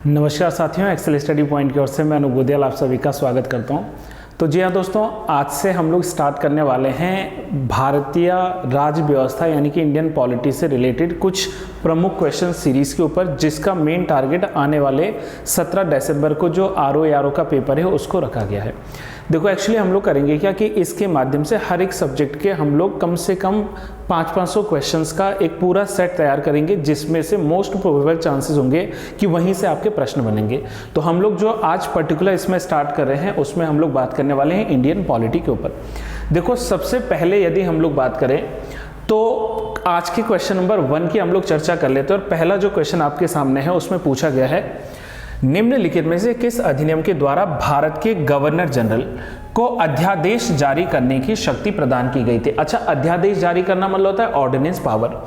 नमस्कार साथियों, Excel study point की ओर से मैं अनूप गोदियाल आप सभी का स्वागत करता हूं। तो जी हाँ दोस्तों, आज से हम लोग स्टार्ट करने वाले हैं भारतीय राज्य व्यवस्था यानी कि इंडियन पॉलिटी से रिलेटेड कुछ प्रमुख क्वेश्चन सीरीज़ के ऊपर, जिसका मेन टारगेट आने वाले 17 दिसंबर को जो आरओ का पेपर है उसको रखा गया है। देखो एक्चुअली हम लोग करेंगे क्या कि इसके माध्यम से हर एक सब्जेक्ट के हम लोग कम से कम 500-500 क्वेश्चंस का एक पूरा सेट तैयार करेंगे, जिसमें से मोस्ट प्रोबेबल चांसेस होंगे कि वहीं से आपके प्रश्न बनेंगे। तो हम लोग जो आज पर्टिकुलर इसमें स्टार्ट कर रहे हैं उसमें हम लोग बात करने वाले हैं इंडियन पॉलिटी के ऊपर। देखो सबसे पहले यदि हम लोग बात करें तो आज के क्वेश्चन नंबर 1 की हम लोग चर्चा कर लेते हैं। और पहला जो क्वेश्चन आपके सामने है उसमें पूछा गया है, निम्नलिखित में से किस अधिनियम के द्वारा भारत के गवर्नर जनरल को अध्यादेश जारी करने की शक्ति प्रदान की गई थी। अच्छा, अध्यादेश जारी करना मतलब होता है ऑर्डिनेंस पावर।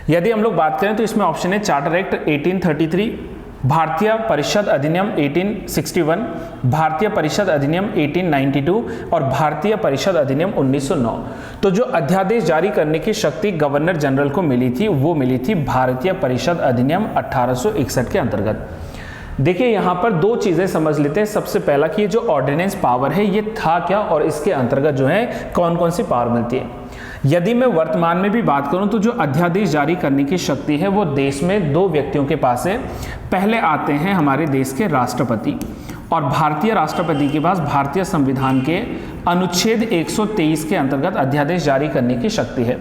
यदि हम लोग बात करें तो इसमें ऑप्शन है चार्टर एक्ट 1833, भारतीय परिषद अधिनियम 1861, भारतीय परिषद अधिनियम 1892 और भारतीय परिषद अधिनियम 1909। तो जो अध्यादेश जारी करने की शक्ति गवर्नर जनरल को मिली थी वो मिली थी भारतीय परिषद अधिनियम 1861 के अंतर्गत। देखिए यहाँ पर दो चीजें समझ लेते हैं। सबसे पहला कि ये जो ऑर्डिनेंस पावर है ये था क्या और इसके अंतर्गत जो है कौन कौन सी पावर मिलती है। यदि मैं वर्तमान में भी बात करूं तो जो अध्यादेश जारी करने की शक्ति है वो देश में दो व्यक्तियों के पास है। पहले आते हैं हमारे देश के राष्ट्रपति, और भारतीय राष्ट्रपति के पास भारतीय संविधान के अनुच्छेद 123 के अंतर्गत अध्यादेश जारी करने की शक्ति है।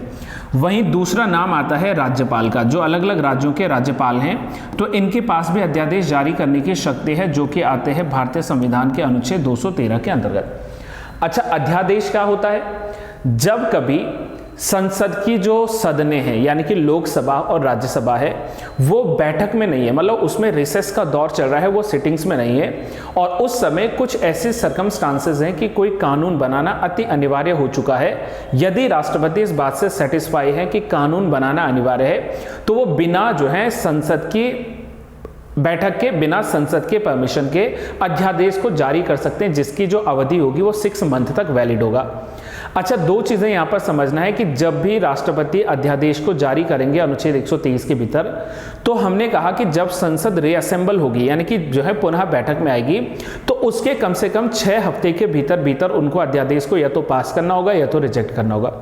वहीं दूसरा नाम आता है राज्यपाल का, जो अलग अलग राज्यों के राज्यपाल हैं, तो इनके पास भी अध्यादेश जारी करने की शक्ति है, जो कि आते हैं भारतीय संविधान के अनुच्छेद 213 के अंतर्गत। अच्छा, अध्यादेश क्या होता है? जब कभी संसद की जो सदनें हैं यानी कि लोकसभा और राज्यसभा है वो बैठक में नहीं है, मतलब उसमें रिसेस का दौर चल रहा है, वो सिटिंग्स में नहीं है, और उस समय कुछ ऐसे सर्कमस्टांसेस हैं कि कोई कानून बनाना अति अनिवार्य हो चुका है। यदि राष्ट्रपति इस बात से सेटिस्फाई है कि कानून बनाना अनिवार्य है तो वो बिना जो है संसद की बैठक के, बिना संसद के परमिशन के अध्यादेश को जारी कर सकते हैं, जिसकी जो अवधि होगी वो 6 मंथ तक वैलिड होगा। अच्छा, दो चीजें यहां पर समझना है कि जब भी राष्ट्रपति अध्यादेश को जारी करेंगे अनुच्छेद 123 के भीतर, तो हमने कहा कि जब संसद रीअसेंबल होगी यानी कि जो है पुनः बैठक में आएगी, तो उसके कम से कम 6 हफ्ते के भीतर उनको अध्यादेश को या तो पास करना होगा या तो रिजेक्ट करना होगा।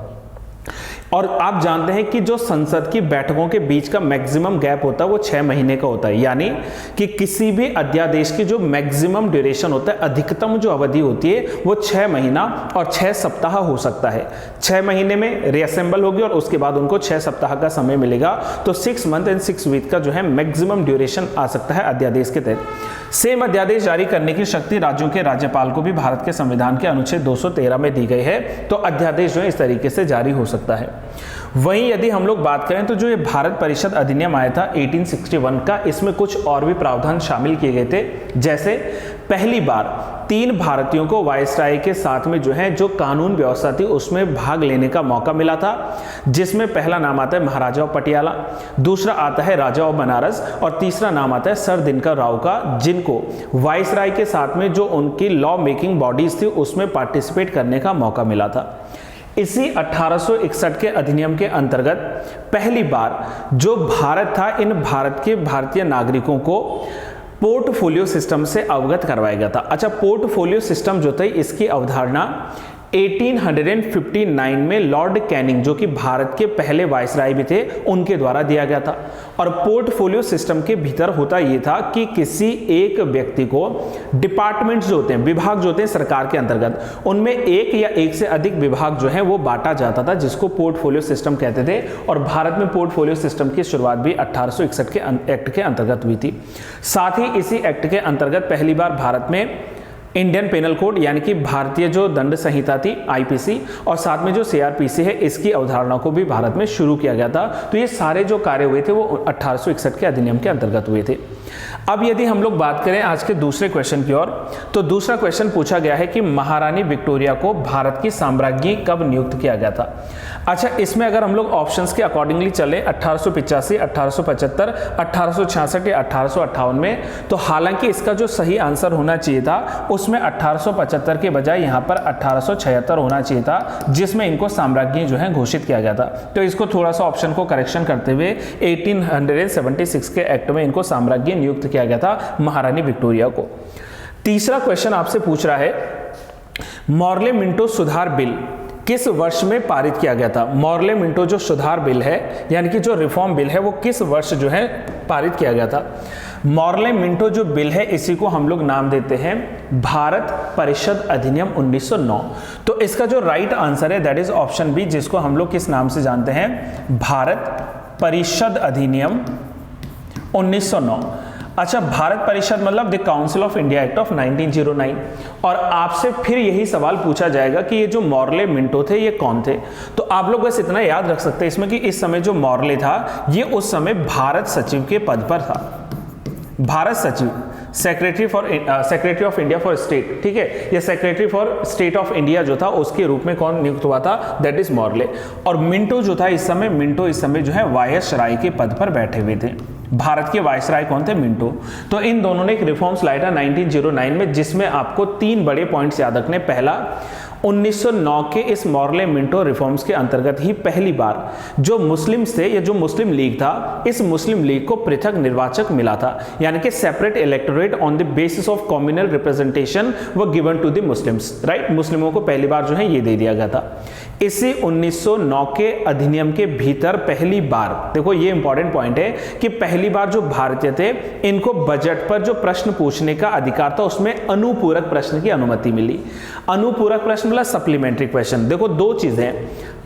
और आप जानते हैं कि जो संसद की बैठकों के बीच का मैक्सिमम गैप होता है वो 6 महीने का होता है, यानी कि किसी भी अध्यादेश की जो मैक्सिमम ड्यूरेशन होता है, अधिकतम जो अवधि होती है वो 6 महीना और 6 सप्ताह हो सकता है। 6 महीने में रीअसेंबल होगी और उसके बाद उनको 6 सप्ताह का समय मिलेगा, तो 6 मंथ एंड 6 वीक का जो है मैक्सिमम ड्यूरेशन आ सकता है अध्यादेश के तहत। सेम अध्यादेश जारी करने की शक्ति राज्यों के राज्यपाल को भी भारत के संविधान के अनुच्छेद 213 में दी गई है, तो अध्यादेश जो है इस तरीके से जारी हो सकता है। वहीं यदि हम लोग बात करें तो जो ये भारत परिषद अधिनियम आया था 1861 का, इसमें कुछ और भी प्रावधान शामिल किए गए थे। जैसे पहली बार 3 भारतीयों को वायसराय के साथ में जो है जो कानून व्यवस्था थी उसमें भाग लेने का मौका मिला था, जिसमें पहला नाम आता है महाराजा ऑफ पटियाला, दूसरा आता है राजा ऑफ बनारस और तीसरा नाम आता है सर दिनकर राव का, जिनको वायसराय के साथ में जो उनकी लॉ मेकिंग बॉडीज थी उसमें पार्टिसिपेट करने का मौका मिला था। इसी 1861 के अधिनियम के अंतर्गत पहली बार जो भारत था, इन भारत के भारतीय नागरिकों को पोर्टफोलियो सिस्टम से अवगत करवाया गया था। अच्छा, पोर्टफोलियो सिस्टम जो था इसकी अवधारणा 1859 में लॉर्ड कैनिंग, जो कि भारत के पहले वायसराय भी थे, उनके द्वारा दिया गया था। और पोर्टफोलियो सिस्टम के भीतर होता यह था कि किसी एक व्यक्ति को डिपार्टमेंट्स जो होते हैं, विभाग जो होते हैं सरकार के अंतर्गत, उनमें एक या एक से अधिक विभाग जो है वो बांटा जाता था, जिसको पोर्टफोलियो सिस्टम कहते थे। और भारत में पोर्टफोलियो सिस्टम की शुरुआत भी 1861 के एक्ट के अंतर्गत हुई थी। साथ ही इसी एक्ट के अंतर्गत पहली बार भारत में इंडियन पेनल कोड यानी कि भारतीय जो दंड संहिता थी आईपीसी, और साथ में जो सीआरपीसी है इसकी अवधारणा को भी भारत में शुरू किया गया था। तो ये सारे जो कार्य हुए थे वो 1861 के अधिनियम के अंतर्गत हुए थे। अब यदि हम लोग बात करें आज के दूसरे क्वेश्चन की ओर, तो दूसरा क्वेश्चन पूछा गया है कि महारानी विक्टोरिया को भारत की साम्राज्ञी कब नियुक्त किया गया था। अच्छा, इसमें अगर हम लोग ऑप्शंस के अकॉर्डिंगली चले 1885, 1875, 1866 या 1858 में, तो हालांकि इसका जो सही आंसर होना चाहिए था उसमें 1875 के बजाय यहाँ पर 1876 होना चाहिए था, जिसमें इनको साम्राज्ञी जो है घोषित किया गया था। तो इसको थोड़ा सा ऑप्शन को करेक्शन करते हुए 1876 के एक्ट में इनको साम्राज्ञी नियुक्त किया गया था, महारानी विक्टोरिया को। तीसरा क्वेश्चन आपसे पूछ रहा है, मॉर्ले मिंटो सुधार बिल किस वर्ष में पारित किया गया था? मॉर्ले मिंटो जो सुधार बिल है, यानी कि जो रिफॉर्म बिल है, वो किस वर्ष जो है पारित किया गया था? मॉर्ले मिंटो जो बिल है, इसी को हम लोग नाम देते हैं भारत परिषद अधिनियम 1909। तो इसका जो राइट आंसर है दैट इज ऑप्शन बी, जिसको हम लोग किस नाम से जानते हैं? भारत परिषद अधिनियम 1909। अच्छा, भारत परिषद मतलब the council of India act of 1909। और आपसे फिर यही सवाल पूछा जाएगा कि ये जो मॉर्ले मिंटो थे ये कौन थे? तो आप लोग बस इतना याद रख सकते हैं इसमें कि इस समय जो मॉर्ले था ये उस समय भारत सचिव के पद पर था। भारत सचिव, secretary of India for state, ठीक है, ये secretary for state of India जो था उसके रूप में कौन नियुक्त हुआ था? That is Morley. और मिंटो जो था इस समय, मिंटो इस समय जो है वायसराय के पद पर बैठे हुए थे। भारत के वायसराय कौन थे? मिंटो। तो इन दोनों ने एक रिफॉर्म्स लाया था 1909 में, जिसमें आपको 3 बड़े पॉइंट्स याद रखने। पहला, 1909 के इस मॉर्ले मिंटो रिफॉर्म्स के अंतर्गत ही पहली बार जो मुस्लिम्स थे या जो मुस्लिम लीग था, इस मुस्लिम लीग को पृथक निर्वाचक मिला था, यानी कि separate electorate on the basis of communal representation was given to the Muslims, right. मुस्लिमों को पहली बार जो है ये दे दिया गया था। इसी 1909 के अधिनियम के भीतर पहली बार, देखो ये इंपॉर्टेंट पॉइंट है कि पहली बार जो भारतीय थे इनको बजट पर जो प्रश्न पूछने का अधिकार था उसमें अनुपूरक प्रश्न की अनुमति मिली। अनुपूरक प्रश्न मतलब सप्लीमेंट्री क्वेश्चन। देखो दो चीजें,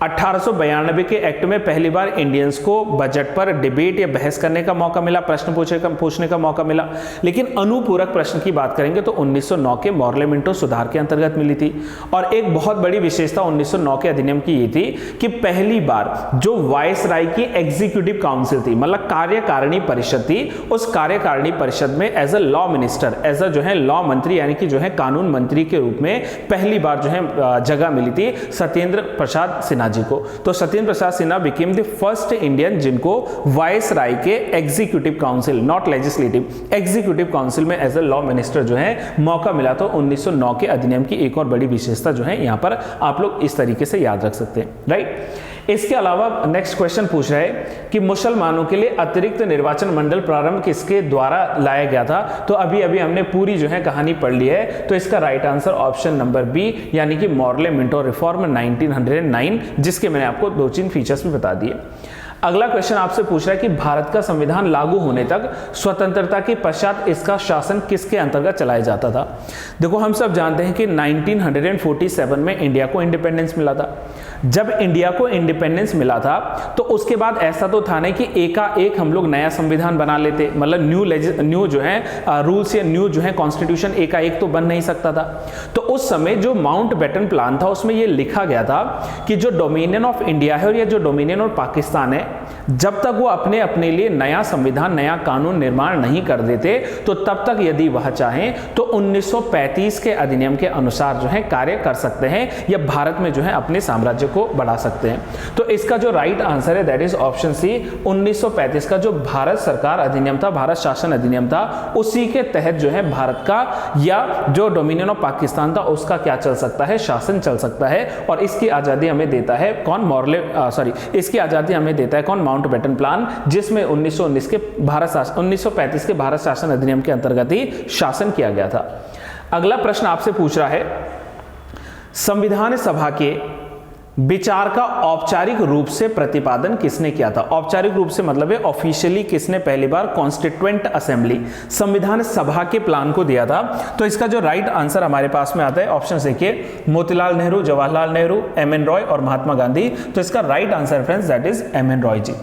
1892 के एक्ट में पहली बार इंडियंस को बजट पर डिबेट या बहस करने का मौका मिला, प्रश्न पूछने का मौका मिला, लेकिन अनुपूरक प्रश्न की बात करेंगे तो 1909 के मॉर्ले मिंटो सुधार के अंतर्गत मिली थी। और एक बहुत बड़ी विशेषता 1909 के अधिनियम की ये थी कि पहली बार जो वायसराय की एग्जीक्यूटिव काउंसिल थी, मतलब कार्यकारिणी परिषद थी, उस कार्यकारिणी परिषद में as a law minister, as a जो है लॉ मंत्री यानी कि जो है कानून मंत्री के रूप में पहली बार जो है जगह मिली थी सत्येंद्र प्रसाद सिन्हा जी को। तो Satyendra Prasad Sinha became the first Indian जिनको वायसराय के executive council, not legislative, executive council में एज अ लॉ मिनिस्टर जो है मौका मिला। तो 1909 के अधिनियम की एक और बड़ी विशेषता जो है यहां पर आप लोग इस तरीके से याद रख सकते हैं, राइट। इसके अलावा नेक्स्ट क्वेश्चन पूछ रहा है कि मुसलमानों के लिए अतिरिक्त निर्वाचन मंडल प्रारंभ किसके द्वारा लाया गया था? तो अभी अभी हमने पूरी जो है कहानी पढ़ ली है, तो इसका right answer option number b, यानी कि मॉर्ले मिंटो रिफॉर्म 1909, जिसके मैंने आपको 2-3 फीचर्स भी बता दिए। अगला क्वेश्चन आपसे पूछ रहा है कि भारत का संविधान लागू होने तक स्वतंत्रता के पश्चात इसका शासन किसके अंतर्गत चलाया जाता था? देखो हम सब जानते हैं कि 1947 में इंडिया को इंडिपेंडेंस मिला था। जब इंडिया को इंडिपेंडेंस मिला था तो उसके बाद ऐसा तो था नहीं कि एकाएक हम लोग नया संविधान बना लेते, मतलब न्यू जो है रूल्स या न्यू जो है कॉन्स्टिट्यूशन एकाएक तो बन नहीं सकता था। तो उस समय जो माउंटबेटन प्लान था उसमें यह लिखा गया था कि जो डोमिनियन ऑफ इंडिया है और या जो डोमिनियन ऑफ पाकिस्तान है, जब तक वो अपने अपने लिए नया संविधान, नया कानून निर्माण नहीं कर देते, तो तब तक यदि वह चाहें तो 1935 के अधिनियम के अनुसार जो है कार्य कर सकते हैं या भारत में जो है अपने साम्राज्य को बढ़ा सकते हैं। तो इसका जो राइट आंसर है दैट इज ऑप्शन सी, 1935 का जो भारत सरकार अधिनियम था, भारत शासन अधिनियम था, उसी के तहत जो है भारत का या जो डोमिनियन ऑफ पाकिस्तान था उसका क्या चल सकता है? शासन चल सकता है। और इसकी आजादी हमें देता है कौन? इसकी आजादी हमें देता है कौन? माउंटबेटन प्लान, जिसमें 1935 के भारत शासन अधिनियम के अंतर्गत ही शासन किया गया था। अगला प्रश्न आपसे पूछ रहा है, संविधान सभा के विचार का औपचारिक रूप से प्रतिपादन किसने किया था? औपचारिक रूप से मतलब है ऑफिशियली किसने पहली बार कॉन्स्टिट्यूएंट असेंबली, संविधान सभा के प्लान को दिया था? तो इसका जो राइट आंसर हमारे पास में आता है ऑप्शन देखिए, मोतीलाल नेहरू, जवाहरलाल नेहरू, एम एन रॉय और महात्मा गांधी। तो इसका right answer friends that is M N Roy ji.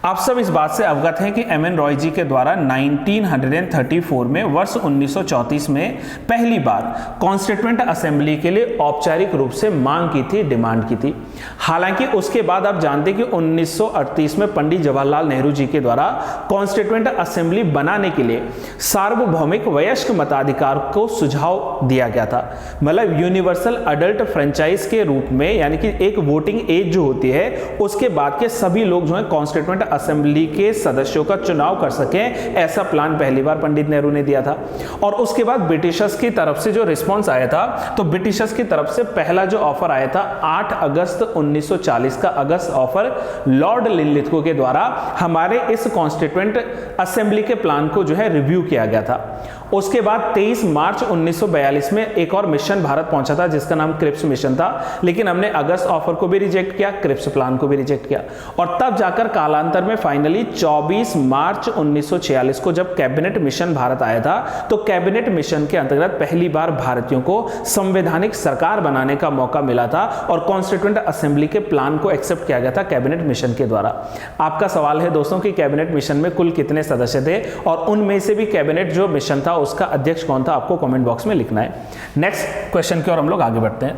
आप सब इस बात से अवगत हैं कि एम एन रॉय जी के द्वारा 1934 में वर्ष 1934 में पहली बार कॉन्स्टिट्यूएंट असेंबली के लिए औपचारिक रूप से मांग की थी, डिमांड की थी। हालांकि उसके बाद आप जानते हैं कि 1938 में पंडित जवाहरलाल नेहरू जी के द्वारा कॉन्स्टिट्यूएंट असेंबली बनाने के लिए सार्वभौमिक वयस्क मताधिकार को सुझाव दिया गया था। मतलब यूनिवर्सल अडल्ट फ्रेंचाइज के रूप में, यानी कि एक वोटिंग एज जो होती है उसके बाद के सभी लोग जो है कॉन्स्टिट्यूएंट असेंबली के सदस्यों का चुनाव कर सकें, ऐसा प्लान पहली बार पंडित नेहरू ने दिया था। और उसके बाद ब्रिटिशर्स की तरफ से जो रिस्पांस आया था, तो ब्रिटिशर्स की तरफ से पहला जो ऑफर आया था 8 अगस्त 1940 का अगस्त ऑफर लॉर्ड लिनलिथगो के द्वारा हमारे इस कॉन्स्टिट्यूएंट असेंबली के प्लान को जो है रिव्यू किया गया था। उसके बाद 23 मार्च 1942 में एक और मिशन भारत पहुंचा था जिसका नाम क्रिप्स मिशन था, लेकिन हमने अगस्त ऑफर को भी रिजेक्ट किया, क्रिप्स प्लान को भी रिजेक्ट किया। और तब जाकर कालांतर में फाइनली 24 मार्च 1946 को जब कैबिनेट मिशन भारत आया था, तो कैबिनेट मिशन के अंतर्गत पहली बार भारतीयों को संवैधानिक सरकार बनाने का मौका मिला था और कॉन्स्टिट्यूएंट असेंबली के प्लान को एक्सेप्ट किया गया था कैबिनेट मिशन के द्वारा। आपका सवाल है दोस्तों कि कैबिनेट मिशन में कुल कितने सदस्य थे और उनमें से भी कैबिनेट जो मिशन था उसका अध्यक्ष कौन था, आपको कमेंट बॉक्स में लिखना है। नेक्स्ट क्वेश्चन की ओर हम लोग आगे बढ़ते हैं।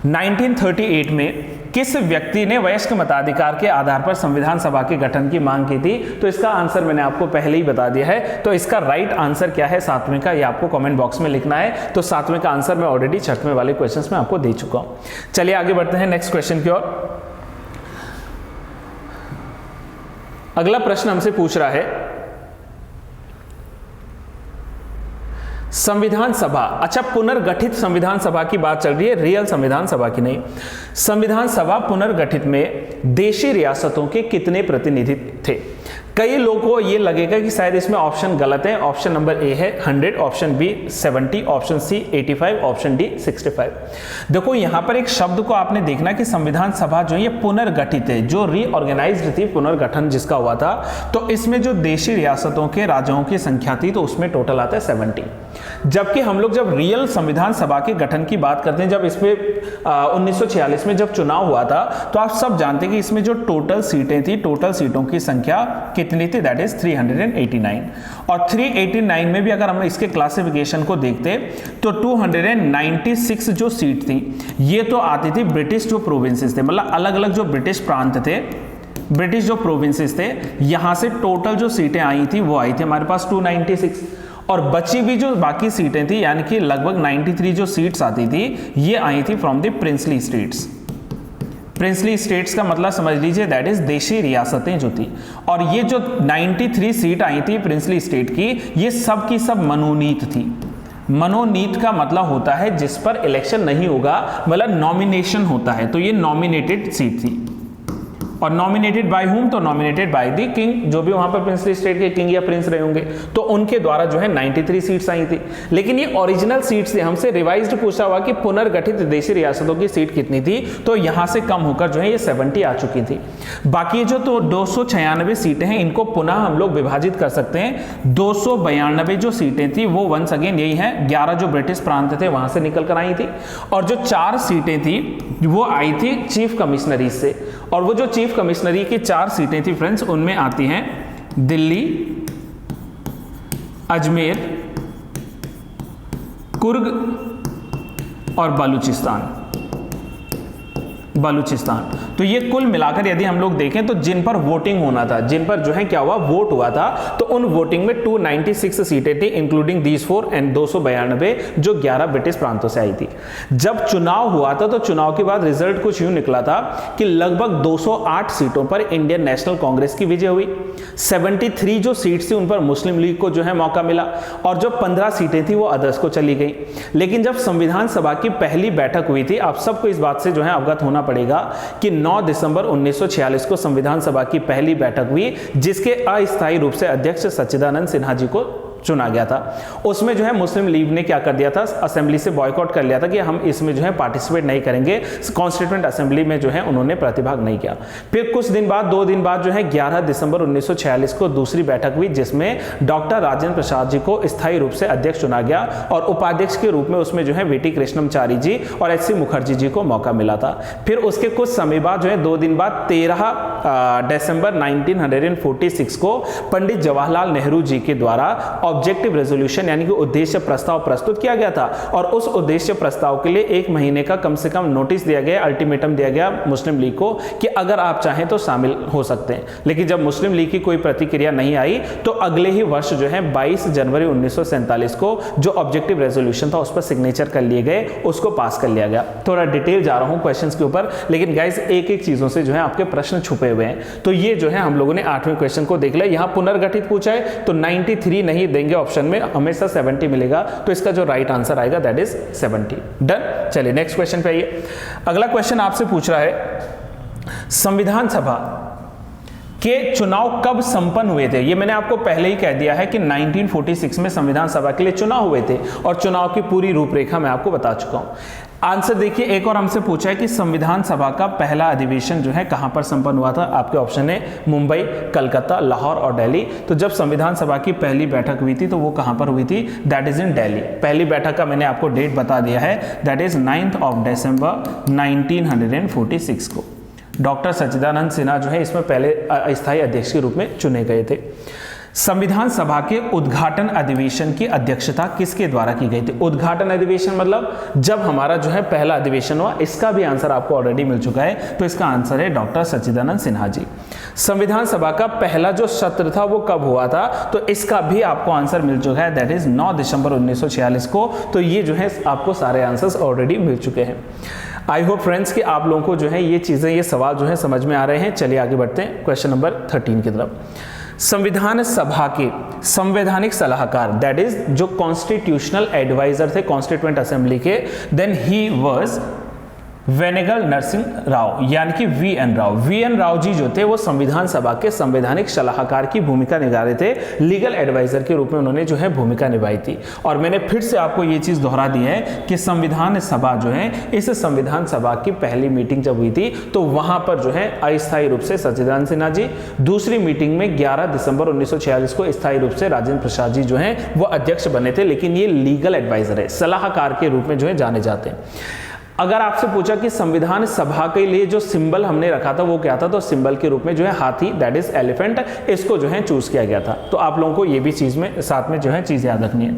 1938 में किस व्यक्ति ने वयस्क मताधिकार के आधार पर संविधान सभा के गठन की मांग की थी? तो इसका आंसर मैंने आपको पहले ही बता दिया है। तो इसका राइट आंसर क्या है 7वें का, ये आपको कमेंट बॉक्स में लिखना है। तो 7वें का आंसर मैं ऑलरेडी 6वें वाले क्वेश्चंस में आपको दे चुका हूं। चलिए आगे बढ़ते हैं नेक्स्ट क्वेश्चन की ओर। अगला प्रश्न हमसे पूछ रहा है संविधान सभा, अच्छा पुनर्गठित संविधान सभा की बात चल रही है, रियल संविधान सभा की नहीं। संविधान सभा पुनर्गठित में देशी रियासतों के कितने प्रतिनिधि थे? कई लोगों को ये लगेगा कि शायद इसमें ऑप्शन गलत है। ऑप्शन नंबर ए है 100, option b 70, option c 85, option d 65। देखो यहां पर एक शब्द को आपने देखना कि संविधान सभा जो है ये पुनर्गठित है, जो रीऑर्गेनाइज्ड थी, पुनर्गठन जिसका हुआ था, तो इसमें जो देशी रियासतों के राजाओं की संख्या थी तो उसमें टोटल आता है 70। जबकि हम लोग जब रियल संविधान सभा के गठन की बात करते हैं, जब इसमें 1946 में जब चुनाव हुआ था, तो आप सब जानते हैं कि इसमें जो टोटल सीटें थी, टोटल सीटों की संख्या कितनी थी? That is 389। और 389 में भी अगर हम इसके क्लासिफिकेशन को देखते तो 296 जो सीट थी ये तो आती थी ब्रिटिश जो प्रोविंसेस थे, मतलब अलग अलग जो ब्रिटिश प्रांत थे, ब्रिटिश जो प्रोविंसेस थे, यहां से टोटल जो सीटें आई थी वो आई थी हमारे पास 296। और बची भी जो बाकी सीटें थी यानी कि लगभग 93 जो सीट्स आती थी ये आई थी from the princely states. Princely states का मतलब समझ लीजिए दैट इज देशी रियासतें जो थी। और ये जो 93 सीट आई थी प्रिंसली स्टेट की, ये सब की सब मनोनीत थी। मनोनीत का मतलब होता है जिस पर इलेक्शन नहीं होगा, मतलब नॉमिनेशन होता है, तो ये नॉमिनेटेड सीट थी। और नॉमिनेटेड बाय हुम? तो नॉमिनेटेड बाय द किंग, जो भी वहां पर प्रिंसली स्टेट के किंग या प्रिंस रहे होंगे, तो उनके द्वारा जो है 93 सीट्स आई थी। लेकिन ये ओरिजिनल सीट्स थे, हमसे रिवाइज्ड पूछा हुआ कि पुनर्गठित देशी रियासतों की सीट कितनी थी, तो यहां से कम होकर जो है ये 70 आ चुकी थी। बाकी जो तो 296 सीटें हैं इनको पुनः हम लोग विभाजित कर सकते हैं। 292 जो सीटें थी वो वंस अगेन यही है, 11 जो ब्रिटिश प्रांत थे वहां से निकल कर आई थी, और जो 4 सीटें थी वो आई थी चीफ कमिश्नरी से। और वो जो चीफ कमिश्नरी की 4 सीटें थी फ्रेंड्स, उनमें आती हैं दिल्ली, अजमेर, कुर्ग और बलूचिस्तान। तो ये कुल मिलाकर यदि हम लोग देखें तो जिन पर वोटिंग होना था, जिन पर जो है क्या हुआ, वोट हुआ था, तो उन वोटिंग में 296 सीटें थी इंक्लूडिंग दीज 4 एंड 292 जो 11 ब्रिटिश प्रांतों से आई थी। जब चुनाव हुआ था तो चुनाव के बाद रिजल्ट कुछ यूं निकला था कि लगभग 208 सीटों पर इंडियन नेशनल कांग्रेस की विजय हुई, 73 जो सीट्स थी उन पर मुस्लिम लीग को जो है मौका मिला, और जो 15 सीटें थी वो अदर्स को चली गई। लेकिन जब संविधान सभा की पहली बैठक हुई थी, आप सबको इस बात से जो है अवगत होना पड़ेगा कि 9 दिसंबर 1946 को संविधान सभा की पहली बैठक हुई, जिसके अस्थायी रूप से अध्यक्ष सच्चिदानंद सिन्हा जी को चुना गया था। उसमें जो है मुस्लिम लीग ने क्या कर दिया था, असेंबली से बॉयकॉट कर लिया था कि हम इसमें जो है पार्टिसिपेट नहीं करेंगे। कॉन्स्टिट्यूएंट असेंबली में जो है उन्होंने प्रतिभाग नहीं किया। फिर कुछ दिन बाद, 2 दिन बाद जो है 11 दिसंबर 1946 को दूसरी बैठक हुई, जिसमें डॉक्टर राजेंद्र प्रसाद जी को स्थायी रूप से अध्यक्ष चुना गया और उपाध्यक्ष के रूप में उसमें जो है वीटी कृष्णमचारी जी और एच.सी. मुखर्जी जी को मौका मिला था। फिर उसके कुछ समय बाद जो है 2 दिन बाद 13 दिसंबर 1946 को पंडित जवाहरलाल नेहरू जी के द्वारा ऑब्जेक्टिव रेजोल्यूशन यानी कि उद्देश्य प्रस्ताव प्रस्तुत किया गया था और उस उद्देश्य प्रस्ताव के लिए 1 महीने का कम से कम नोटिस दिया गया, अल्टीमेटम दिया गया मुस्लिम लीग को कि अगर आप चाहें तो शामिल हो सकते हैं। लेकिन जब मुस्लिम लीग की कोई प्रतिक्रिया नहीं आई तो अगले ही वर्ष जो है 22 जनवरी 1947 को जो ऑब्जेक्टिव रेजोल्यूशन था उस पर सिग्नेचर कर लिए गए, उसको पास कर लिया गया। थोड़ा डिटेल जा रहा हूं क्वेश्चंस के ऊपर, लेकिन गाइस एक एक चीजों से जो है आपके प्रश्न छुपे हुए हैं। तो ये जो है हम लोगों ने 8वें क्वेश्चन को देख लिया। यहां पुनर्गठित पूछा है तो 93 नहीं देंगे ऑप्शन में, हमेशा 70 मिलेगा। तो इसका जो राइट आंसर आएगा दैट इज 70। डन। चलिए नेक्स्ट क्वेश्चन पे आइए। अगला क्वेश्चन आपसे पूछ रहा है संविधान सभा के चुनाव कब संपन्न हुए थे। ये मैंने आपको पहले ही कह दिया है कि 1946 में संविधान सभा के लिए चुनाव हुए थे और चुनाव की पूरी रूपरेखा मैं आपको बता चुका हूं। आंसर देखिए, एक और हमसे पूछा है कि संविधान सभा का पहला अधिवेशन जो है कहां पर संपन्न हुआ था। आपके ऑप्शन है मुंबई, कलकत्ता, लाहौर और दिल्ली। तो जब संविधान सभा की पहली बैठक हुई थी तो वो कहां पर हुई थी, दैट इज इन दिल्ली। पहली बैठक का मैंने आपको डेट बता दिया है, दैट इज 9 दिसंबर 1946 को। डॉक्टर सच्चिदानंद सिन्हा जो है इसमें पहले अस्थायी अध्यक्ष के रूप में चुने गए थे। संविधान सभा के उद्घाटन अधिवेशन की अध्यक्षता किसके द्वारा की गई थी। उद्घाटन अधिवेशन मतलब जब हमारा जो है पहला अधिवेशन हुआ, इसका भी आंसर आपको ऑलरेडी मिल चुका है। तो इसका आंसर है डॉक्टर सच्चिदानंद सिन्हा जी। संविधान सभा का पहला जो सत्र था वो कब हुआ था, तो इसका भी आपको आंसर मिल चुका है, दैट इज 9 दिसंबर 1946 को। तो ये जो है आपको सारे आंसर्स ऑलरेडी मिल चुके हैं। आई होप फ्रेंड्स कि आप लोगों को जो है ये चीजें, ये सवाल जो है समझ में आ रहे हैं। चलिए आगे बढ़ते हैं क्वेश्चन नंबर 13 की तरफ। संविधान सभा के संवैधानिक सलाहकार, दैट इज जो कॉन्स्टिट्यूशनल एडवाइजर थे कॉन्स्टिट्यूएंट असेंबली के, then he was Benegal Narasimha Rao यानी कि वी.एन. राव। वी.एन. राव जी जो थे वो संविधान सभा के संवैधानिक सलाहकार की भूमिका निभा रहे थे। लीगल एडवाइजर के रूप में उन्होंने जो है भूमिका निभाई थी। और मैंने फिर से आपको ये चीज दोहरा दी है कि संविधान सभा जो है, इस संविधान सभा की पहली मीटिंग जब हुई थी तो वहां पर जो है अस्थायी रूप से सच्चिदानंद सिन्हा जी, दूसरी मीटिंग में 11 दिसंबर 1946 को स्थायी रूप से राजेंद्र प्रसाद जी जो है वो अध्यक्ष बने थे। लेकिन ये लीगल एडवाइजर है, सलाहकार के रूप में जो है जाने जाते हैं। अगर आपसे पूछा कि संविधान सभा के लिए जो सिंबल हमने रखा था वो क्या था, तो सिंबल के रूप में जो है हाथी, दैट इज एलिफेंट, इसको जो है चूज किया गया था। तो आप लोगों को ये भी चीज में साथ में जो है चीज याद रखनी है।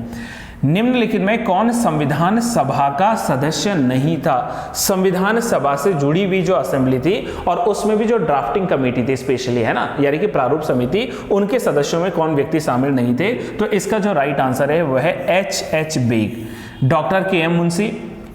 निम्नलिखित में कौन संविधान सभा का सदस्य नहीं था। संविधान सभा से जुड़ी हुई जो असेंबली थी और उसमें भी जो ड्राफ्टिंग कमेटी थी स्पेशली, है ना, यानी कि प्रारूप समिति, उनके सदस्यों में कौन व्यक्ति शामिल नहीं थे। तो इसका जो राइट आंसर है वह है H H. Beg, doctor K M. Munshi,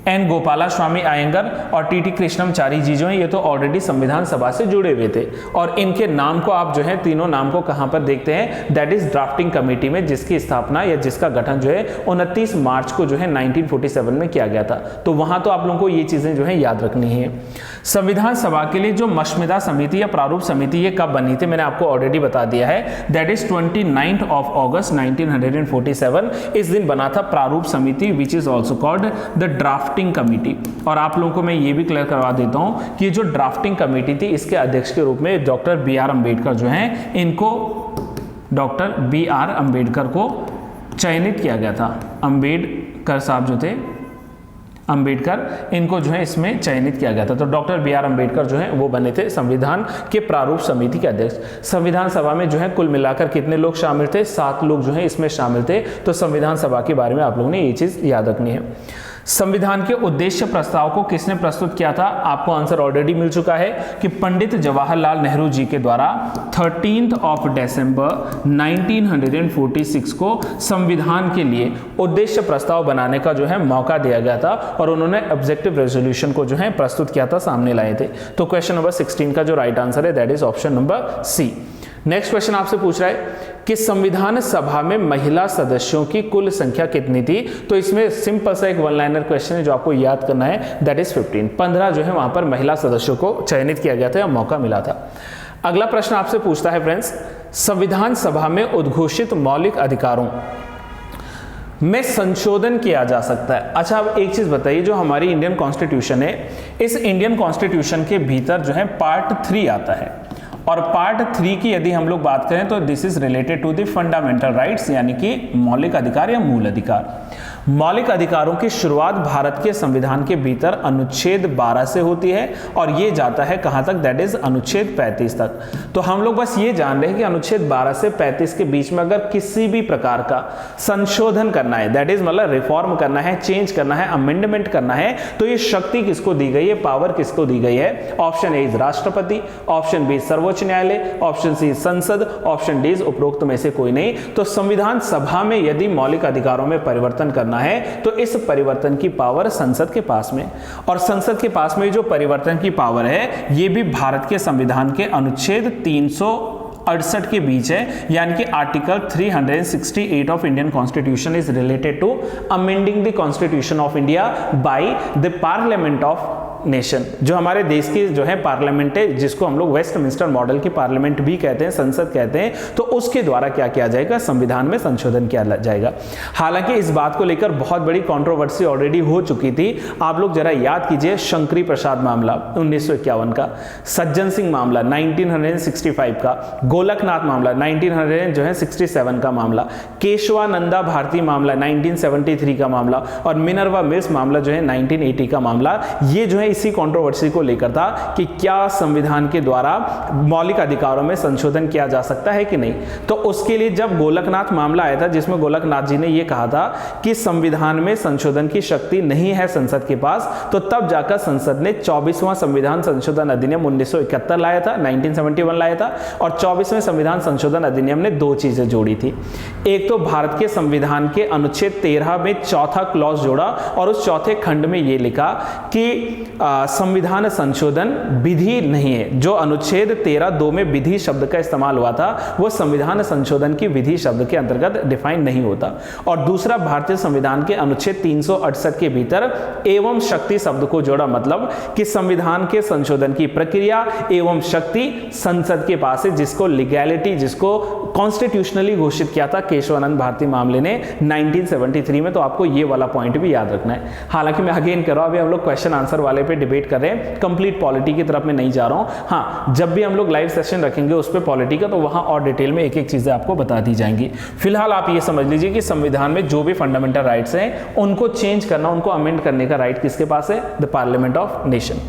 N Gopalaswami Ayyangar और टी.टी. कृष्णमचारी जी जो हैं ये तो ऑलरेडी संविधान सभा से जुड़े हुए थे। और इनके नाम को आप जो है तीनों नाम को कहां पर देखते हैं, दैट इज ड्राफ्टिंग कमेटी में, जिसकी स्थापना या जिसका गठन जो है 29 मार्च को जो है 1947 में किया गया था। तो वहां तो आप लोगों को ये चीजें जो है याद रखनी है। संविधान सभा के लिए जो मशविदा समिति या प्रारूप समिति ये कब बनी थी, मैंने आपको ऑलरेडी बता दिया है, दैट इज 29 अगस्त 1947। इस दिन बना था प्रारूप समिति which is also called the drafting committee. और आप लोगों को मैं ये भी क्लियर करवा देता हूं कि जो ड्राफ्टिंग कमेटी थी इसके अध्यक्ष के रूप में डॉक्टर बी.आर. अम्बेडकर जो हैं, इनको डॉक्टर बी.आर. अम्बेडकर को चयनित किया गया था। अम्बेडकर साहब जो थे, अम्बेडकर, इनको जो है इसमें चयनित किया गया था। तो डॉक्टर बी.आर. अम्बेडकर जो है वो बने थे संविधान के प्रारूप समिति के अध्यक्ष। संविधान सभा में जो है कुल मिलाकर कितने लोग शामिल थे, 7 लोग जो है इसमें शामिल थे। तो संविधान सभा के बारे में आप लोगों ने ये चीज याद रखनी है। संविधान के उद्देश्य प्रस्ताव को किसने प्रस्तुत किया था, आपको आंसर ऑलरेडी मिल चुका है कि पंडित जवाहरलाल नेहरू जी के द्वारा 13 दिसंबर 1946 को संविधान के लिए उद्देश्य प्रस्ताव बनाने का जो है मौका दिया गया था और उन्होंने ऑब्जेक्टिव रेजोल्यूशन को जो है प्रस्तुत किया था, सामने लाए थे। तो क्वेश्चन नंबर 16 का जो राइट आंसर है that is option number c. Next question आपसे पूछ रहा है कि संविधान सभा में महिला सदस्यों की कुल संख्या कितनी थी। तो इसमें सिंपल सा एक वन लाइनर क्वेश्चन है जो आपको याद करना है, दैट इज 15 जो है वहां पर महिला सदस्यों को चयनित किया गया था या मौका मिला था। अगला प्रश्न आपसे पूछता है फ्रेंड्स, संविधान सभा में उद्घोषित मौलिक अधिकारों में संशोधन किया जा सकता है। अच्छा, अब एक चीज बताइए, जो हमारी इंडियन कॉन्स्टिट्यूशन है, इस इंडियन कॉन्स्टिट्यूशन के भीतर जो है पार्ट 3 आता है, और पार्ट 3 की यदि हम लोग बात करें तो this is related to the fundamental rights, यानी कि मौलिक अधिकार या मूल अधिकार। मौलिक अधिकारों की शुरुआत भारत के संविधान के भीतर अनुच्छेद 12 से होती है और ये जाता है कहां तक, दैट इज अनुच्छेद 35 तक। तो हम लोग बस ये जान रहे हैं कि अनुच्छेद 12 से 35 के बीच में अगर किसी भी प्रकार का संशोधन करना है, दैट इज मतलब रिफॉर्म करना है, चेंज करना है, अमेंडमेंट करना है, तो ये शक्ति किसको दी गई है, पावर किसको दी गई है? ऑप्शन ए इज राष्ट्रपति, ऑप्शन बी सर्वोच्च न्यायालय, ऑप्शन सी संसद, ऑप्शन डी उपरोक्त में से कोई नहीं। तो संविधान सभा में यदि मौलिक अधिकारों में परिवर्तन करना है तो इस परिवर्तन की पावर संसद के पास में, और संसद के पास में जो परिवर्तन की पावर है ये भी भारत के संविधान के अनुच्छेद 368 के बीच है, यानी कि article 368 of Indian constitution is related to amending the constitution of India by the parliament of nation. जो हमारे देश की जो है पार्लियामेंट है, जिसको हम लोग वेस्टमिंस्टर मॉडल की पार्लियामेंट भी कहते हैं, संसद कहते हैं, तो उसके द्वारा क्या किया जाएगा, संविधान में संशोधन किया जाएगा। हालांकि इस बात को लेकर बहुत बड़ी कंट्रोवर्सी ऑलरेडी हो चुकी थी। आप लोग जरा याद कीजिए, शंकरी प्रसाद मामला 1951 का, सज्जन सिंह मामला 1965 का, गोलकनाथ मामला 1967 का मामला, केशवानंदा भारती मामला 1973 का मामला, और मिनर्वा मिल्स मामला जो है 1980 का मामला। ये जो है इसी कंट्रोवर्सी को लेकर था कि क्या संविधान के द्वारा मौलिक अधिकारों में संशोधन किया जा सकता है कि नहीं। तो उसके लिए जब गोलकनाथ मामला आया था, जिसमें गोलकनाथ जी ने यह कहा था कि संविधान में संशोधन की शक्ति नहीं है संसद के पास, तो तब जाकर संसद ने 24वां संविधान संशोधन अधिनियम 1971 लाया था, 1971 लाया था, और 24वें संविधान संशोधन अधिनियम ने दो चीजें जोड़ी थी। एक तो भारत के संविधान के अनुच्छेद 13 में चौथा क्लॉज जोड़ा, और उस चौथे खंड में यह लिखा कि संविधान संशोधन विधि नहीं है। जो अनुच्छेद 13(2) में विधि शब्द का इस्तेमाल हुआ था, वो संविधान संशोधन की विधि शब्द के अंतर्गत डिफाइन नहीं होता। और दूसरा, भारतीय संविधान के अनुच्छेद 368 के भीतर एवं शक्ति शब्द को जोड़ा, मतलब कि संविधान के संशोधन की प्रक्रिया एवं शक्ति संसद के पास है, जिसको लीगैलिटी, जिसको कॉन्स्टिट्यूशनली घोषित किया था केशवानंद भारती मामले ने 1973 में। तो आपको ये वाला पॉइंट भी याद रखना है। हालांकि मैं अगेन कर रहा हूं, अभी हम लोग क्वेश्चन आंसर वाले पे डिबेट कर रहे हैं, कंप्लीट पॉलिटी की तरफ में नहीं जा रहा हूं। हाँ, जब भी हम लोग लाइव सेशन रखेंगे उस पे पॉलिटी का, तो वहां और डिटेल में एक एक चीजें आपको बता दी जाएंगी। फिलहाल आप ये समझ लीजिए कि संविधान में जो भी फंडामेंटल राइट्स हैं, उनको चेंज करना, उनको अमेंड करने का राइट किसके पास है? The parliament of nation.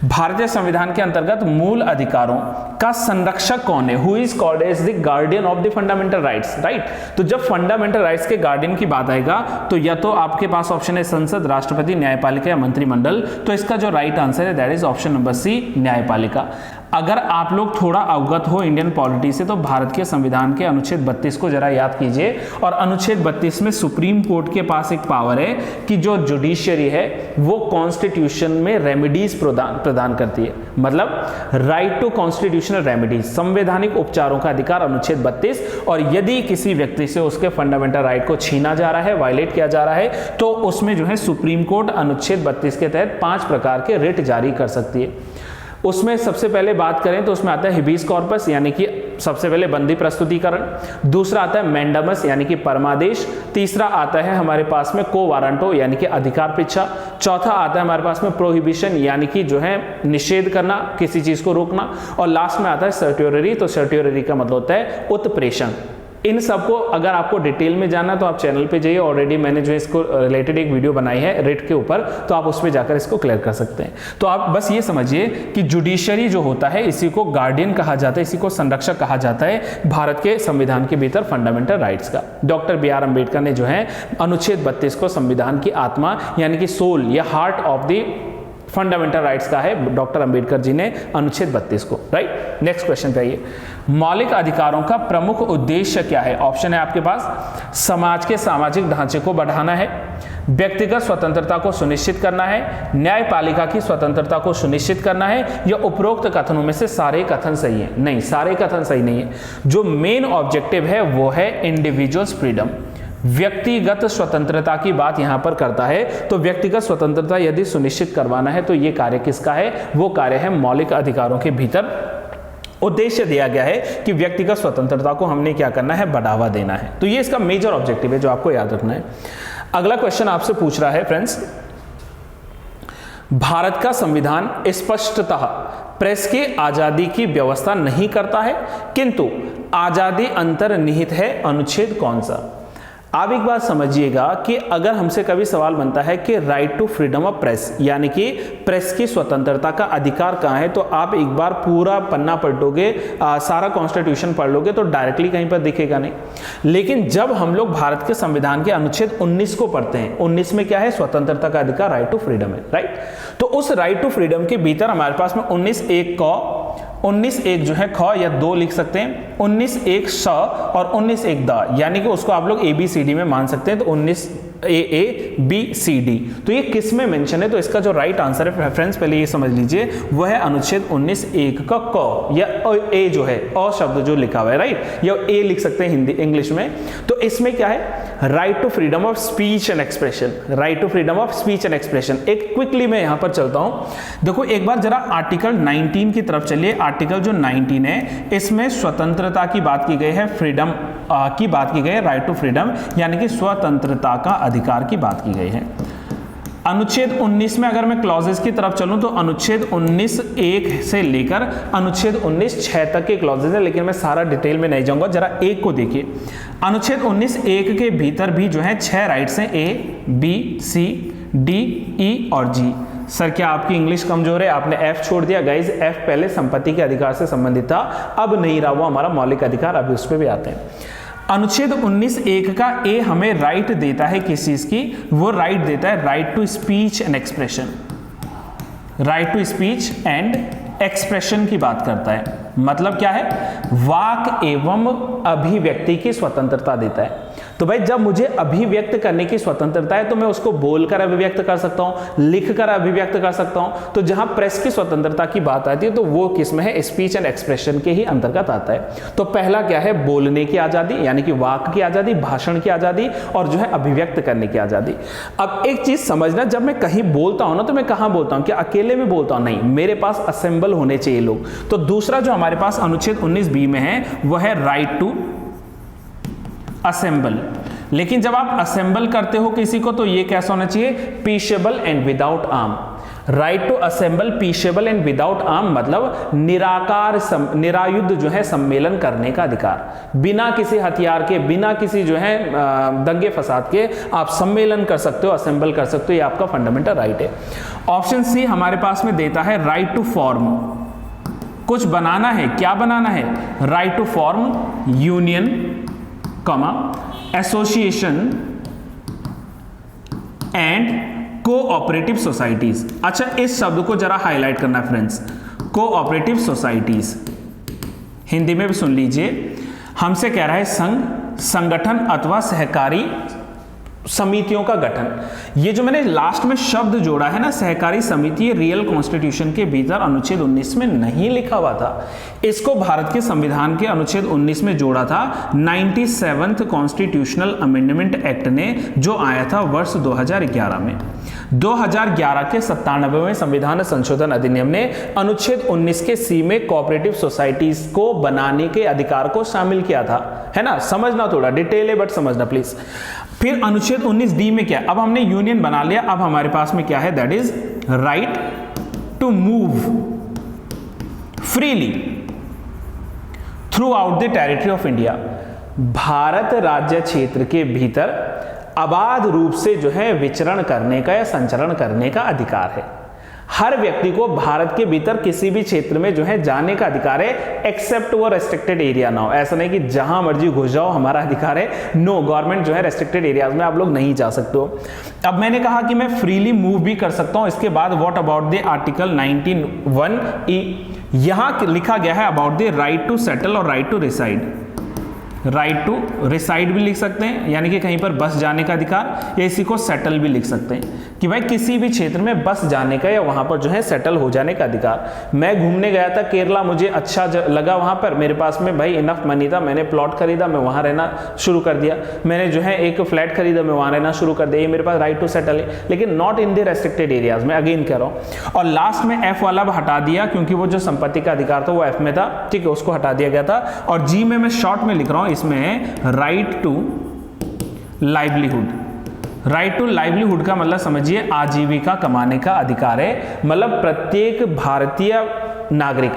भारतीय संविधान के अंतर्गत मूल अधिकारों का संरक्षक कौन है? Who is called as the guardian of the fundamental rights, right. तो जब फंडामेंटल राइट्स के गार्डियन की बात आएगा, तो या तो आपके पास ऑप्शन है संसद, राष्ट्रपति, न्यायपालिका या मंत्रिमंडल। तो इसका जो राइट आंसर है that is option number c, न्यायपालिका। अगर आप लोग थोड़ा अवगत हो इंडियन पॉलिटी से, तो भारत के संविधान के अनुच्छेद 32 को जरा याद कीजिए। और अनुच्छेद 32 में सुप्रीम कोर्ट के पास एक पावर है कि जो जुडिशियरी है वो कॉन्स्टिट्यूशन में रेमेडीज प्रदान करती है, मतलब राइट टू कॉन्स्टिट्यूशनल रेमेडीज, संवैधानिक उपचारों का अधिकार, अनुच्छेद 32। और यदि किसी व्यक्ति से उसके फंडामेंटल राइट को छीना जा रहा है, वायलेट किया जा रहा है, तो उसमें जो है सुप्रीम कोर्ट अनुच्छेद 32 के तहत 5 प्रकार के रिट जारी कर सकती है। उसमें सबसे पहले बात करें तो उसमें आता है हिबीस कॉर्पस, यानी कि सबसे पहले बंदी प्रस्तुतिकरण। दूसरा आता है मैंडामस, यानी कि परमादेश। तीसरा आता है हमारे पास में को वारंटो, यानी कि अधिकार परीक्षा। चौथा आता है हमारे पास में प्रोहिबिशन, यानी कि जो है निषेध करना, किसी चीज को रोकना। और लास्ट में आता है सर्ट्योररी। तो सर्ट्योररी का मतलब होता है उत्प्रेषण। इन सबको अगर आपको डिटेल में जानना तो आप चैनल पे जाइए, ऑलरेडी मैंने जो इसको रिलेटेड एक वीडियो बनाई है रिट के ऊपर, तो आप उस पर जाकर इसको क्लियर कर सकते हैं। तो आप बस ये समझिए कि जुडिशरी जो होता है, इसी को गार्डियन कहा जाता है, इसी को संरक्षक कहा जाता है भारत के संविधान के भीतर फंडामेंटल राइट्स का। डॉक्टर बी आर अम्बेडकर ने जो है अनुच्छेद 32 को संविधान की आत्मा, यानी कि सोल या heart of the fundamental rights का है डॉक्टर अंबेडकर जी ने अनुच्छेद 32 को, राइट। नेक्स्ट क्वेश्चन पे आइए। मौलिक अधिकारों का प्रमुख उद्देश्य क्या है? ऑप्शन है आपके पास, समाज के सामाजिक ढांचे को बढ़ाना है, व्यक्तिगत स्वतंत्रता को सुनिश्चित करना है, न्यायपालिका की स्वतंत्रता को सुनिश्चित करना है, या उपरोक्त कथनों में से सारे कथन सही है? नहीं, सारे कथन सही नहीं है। जो मेन ऑब्जेक्टिव है वो है इंडिविजुअल्स फ्रीडम, व्यक्तिगत स्वतंत्रता की बात यहां पर करता है। तो व्यक्तिगत स्वतंत्रता यदि सुनिश्चित करवाना है तो यह कार्य किसका है? वो कार्य है मौलिक अधिकारों के भीतर उद्देश्य दिया गया है कि व्यक्तिगत स्वतंत्रता को हमने क्या करना है, बढ़ावा देना है। तो ये इसका मेजर ऑब्जेक्टिव है जो आपको याद रखना है। अगला क्वेश्चन आपसे पूछ रहा है फ्रेंड्स, भारत का संविधान स्पष्टतः प्रेस की आजादी की व्यवस्था नहीं करता है, किंतु आजादी अंतर्निहित है, अनुच्छेद कौन सा? आप एक बात समझिएगा कि अगर हमसे कभी सवाल बनता है कि right to freedom of press यानी कि प्रेस की स्वतंत्रता का अधिकार कहाँ है, तो आप एक बार पूरा पन्ना पलटोगे, सारा कॉन्स्टिट्यूशन पढ़ लोगे तो डायरेक्टली कहीं पर दिखेगा नहीं। लेकिन जब हम लोग भारत के संविधान के अनुच्छेद 19 को पढ़ते हैं, 19 में क्या है, स्वतंत्रता का अधिकार, राइट टू फ्रीडम है, राइट। तो उस राइट टू फ्रीडम के भीतर हमारे पास में 19(1) क, 19(1) जो है ख या 2 लिख सकते हैं, 19(1) श और 19(1) द, यानी कि उसको आप लोग ABCD में मान सकते हैं। तो 19(a)(b)(c)(d), तो ये किस में मेंशन है? तो इसका जो राइट आंसर है फ्रेंड्स, पहले ये समझ लीजिए, वह है अनुच्छेद 19(1) का क या ए जो है, अ शब्द जो लिखा हुआ है, राइट, या ए लिख सकते हैं हिंदी इंग्लिश में। तो इसमें क्या है, right to freedom of speech and expression, right to freedom of speech and expression. एक क्विकली मैं यहां पर चलता हूं, देखो एक बार जरा आर्टिकल 19 की तरफ चलिए। आर्टिकल जो 19 है इसमें स्वतंत्रता की बात की गई है, फ्रीडम की बात की गई है, राइट टू फ्रीडम यानी कि स्वतंत्रता का अधिकार की बात की गई है। अनुच्छेद 19 में अगर मैं क्लॉजेस की तरफ चलूं तो अनुच्छेद 19(1) से लेकर अनुच्छेद 19(6) तक के क्लॉजेस है, लेकिन मैं सारा डिटेल में नहीं जाऊंगा, जरा एक को देखिए। अनुच्छेद 19(1) के भीतर भी जो है 6 राइट्स हैं, A, B, C, D, E और G। सर क्या आपकी इंग्लिश कमजोर है, आपने F छोड़ दिया? गाइज F पहले संपत्ति के अधिकार से संबंधित था, अब नहीं रहा, वो हमारा मौलिक अधिकार, अभी उस पर भी आते हैं। अनुच्छेद 19(1) का ए हमें राइट देता है किस चीज की, वो राइट देता है right to speech and expression, right to speech and expression की बात करता है। मतलब क्या है, वाक एवं अभिव्यक्ति की स्वतंत्रता देता है। तो भाई जब मुझे अभिव्यक्त करने की स्वतंत्रता है तो मैं उसको बोलकर अभिव्यक्त कर सकता हूं, लिखकर अभिव्यक्त कर सकता हूं। तो जहां प्रेस की स्वतंत्रता की बात आती है तो वो किसमें है, स्पीच एंड एक्सप्रेशन के ही अंतर्गत आता है। तो पहला क्या है, बोलने की आजादी यानी कि वाक की आजादी, भाषण की आजादी, और जो है अभिव्यक्त करने की आजादी। अब एक चीज समझना, जब मैं कहीं बोलता हूं ना तो मैं कहां बोलता हूं, कि अकेले में बोलता हूं? नहीं, मेरे पास असेंबल होने चाहिए लोग। तो दूसरा जो हमारे पास अनुच्छेद 19(b) में है वह है राइट टू असेंबल। लेकिन जब आप असेंबल करते हो किसी को तो ये कैसा होना चाहिए, peaceable and without arm. Right to assemble peaceable and without arm मतलब निरायुध जो है सम्मेलन करने का अधिकार, बिना किसी हथियार के, बिना किसी जो है दंगे फसाद के आप सम्मेलन कर सकते हो, असेंबल कर सकते हो, ये आपका फंडामेंटल राइट है। ऑप्शन सी हमारे पास में देता है राइट टू फॉर्म, कुछ बनाना है, क्या बनाना है, right to form union, association and cooperative societies. अच्छा इस शब्द को जरा हाईलाइट करना फ्रेंड्स, कोऑपरेटिव सोसाइटीज, हिंदी में भी सुन लीजिए, हमसे कह रहा है संघ, संगठन अथवा सहकारी समितियों का गठन। ये जो मैंने लास्ट में शब्द जोड़ा है ना, सहकारी समिति, रियल कॉन्स्टिट्यूशन के भीतर अनुच्छेद 19 में नहीं लिखा हुआ था। इसको भारत के संविधान के अनुच्छेद 19 में जोड़ा था 97th कॉन्स्टिट्यूशनल अमेंडमेंट एक्ट ने, जो आया था वर्ष 2011 में। 2011 के 97वें संविधान संशोधन अधिनियम ने अनुच्छेद 19 के सी में कोऑपरेटिव सोसाइटीज को बनाने के अधिकार को शामिल किया था, है ना। समझना, थोड़ा डिटेल है बट समझना प्लीज। फिर अनुच्छेद 19(d) में क्या, अब हमने यूनियन बना लिया, अब हमारे पास में क्या है, that is right to move freely throughout the territory of India. भारत राज्य क्षेत्र के भीतर अबाध रूप से जो है विचरण करने का या संचरण करने का अधिकार है। हर व्यक्ति को भारत के भीतर किसी भी क्षेत्र में जो है जाने का अधिकार है, एक्सेप्ट वो रेस्ट्रिक्टेड एरिया ना हो। ऐसा नहीं कि जहां मर्जी घुस जाओ हमारा अधिकार है, नो, गवर्नमेंट जो है रेस्ट्रिक्टेड एरियाज में आप लोग नहीं जा सकते हो। अब मैंने कहा कि मैं फ्रीली मूव भी कर सकता हूं। इसके बाद what about the article 19(1)(e), यहां लिखा गया है about the right to settle और right to reside. Right to reside भी लिख सकते हैं, यानी कि कहीं पर बस जाने का अधिकार, या इसी को सेटल भी लिख सकते हैं कि भाई किसी भी क्षेत्र में बस जाने का या वहां पर जो है सेटल हो जाने का अधिकार। मैं घूमने गया था केरला, मुझे अच्छा लगा वहां पर, मेरे पास में भाई इनफ मनी था, मैंने प्लॉट खरीदा, मैं वहां रहना शुरू कर दिया, मैंने जो है एक फ्लैट खरीदा, मैं वहां रहना शुरू कर दिया, ये मेरे पास राइट टू सेटल है, लेकिन not in the restricted areas में, अगेन कह रहा हूं। और लास्ट में एफ वाला हटा दिया क्योंकि वो जो संपत्ति का अधिकार था वो एफ में था, ठीक है, उसको हटा दिया गया था। और जी में मैं शॉर्ट में लिख रहा हूं, इसमें right to livelihood. Right to livelihood का मतलब समझिए आजीविका कमाने का अधिकार है, मतलब प्रत्येक भारतीय नागरिक,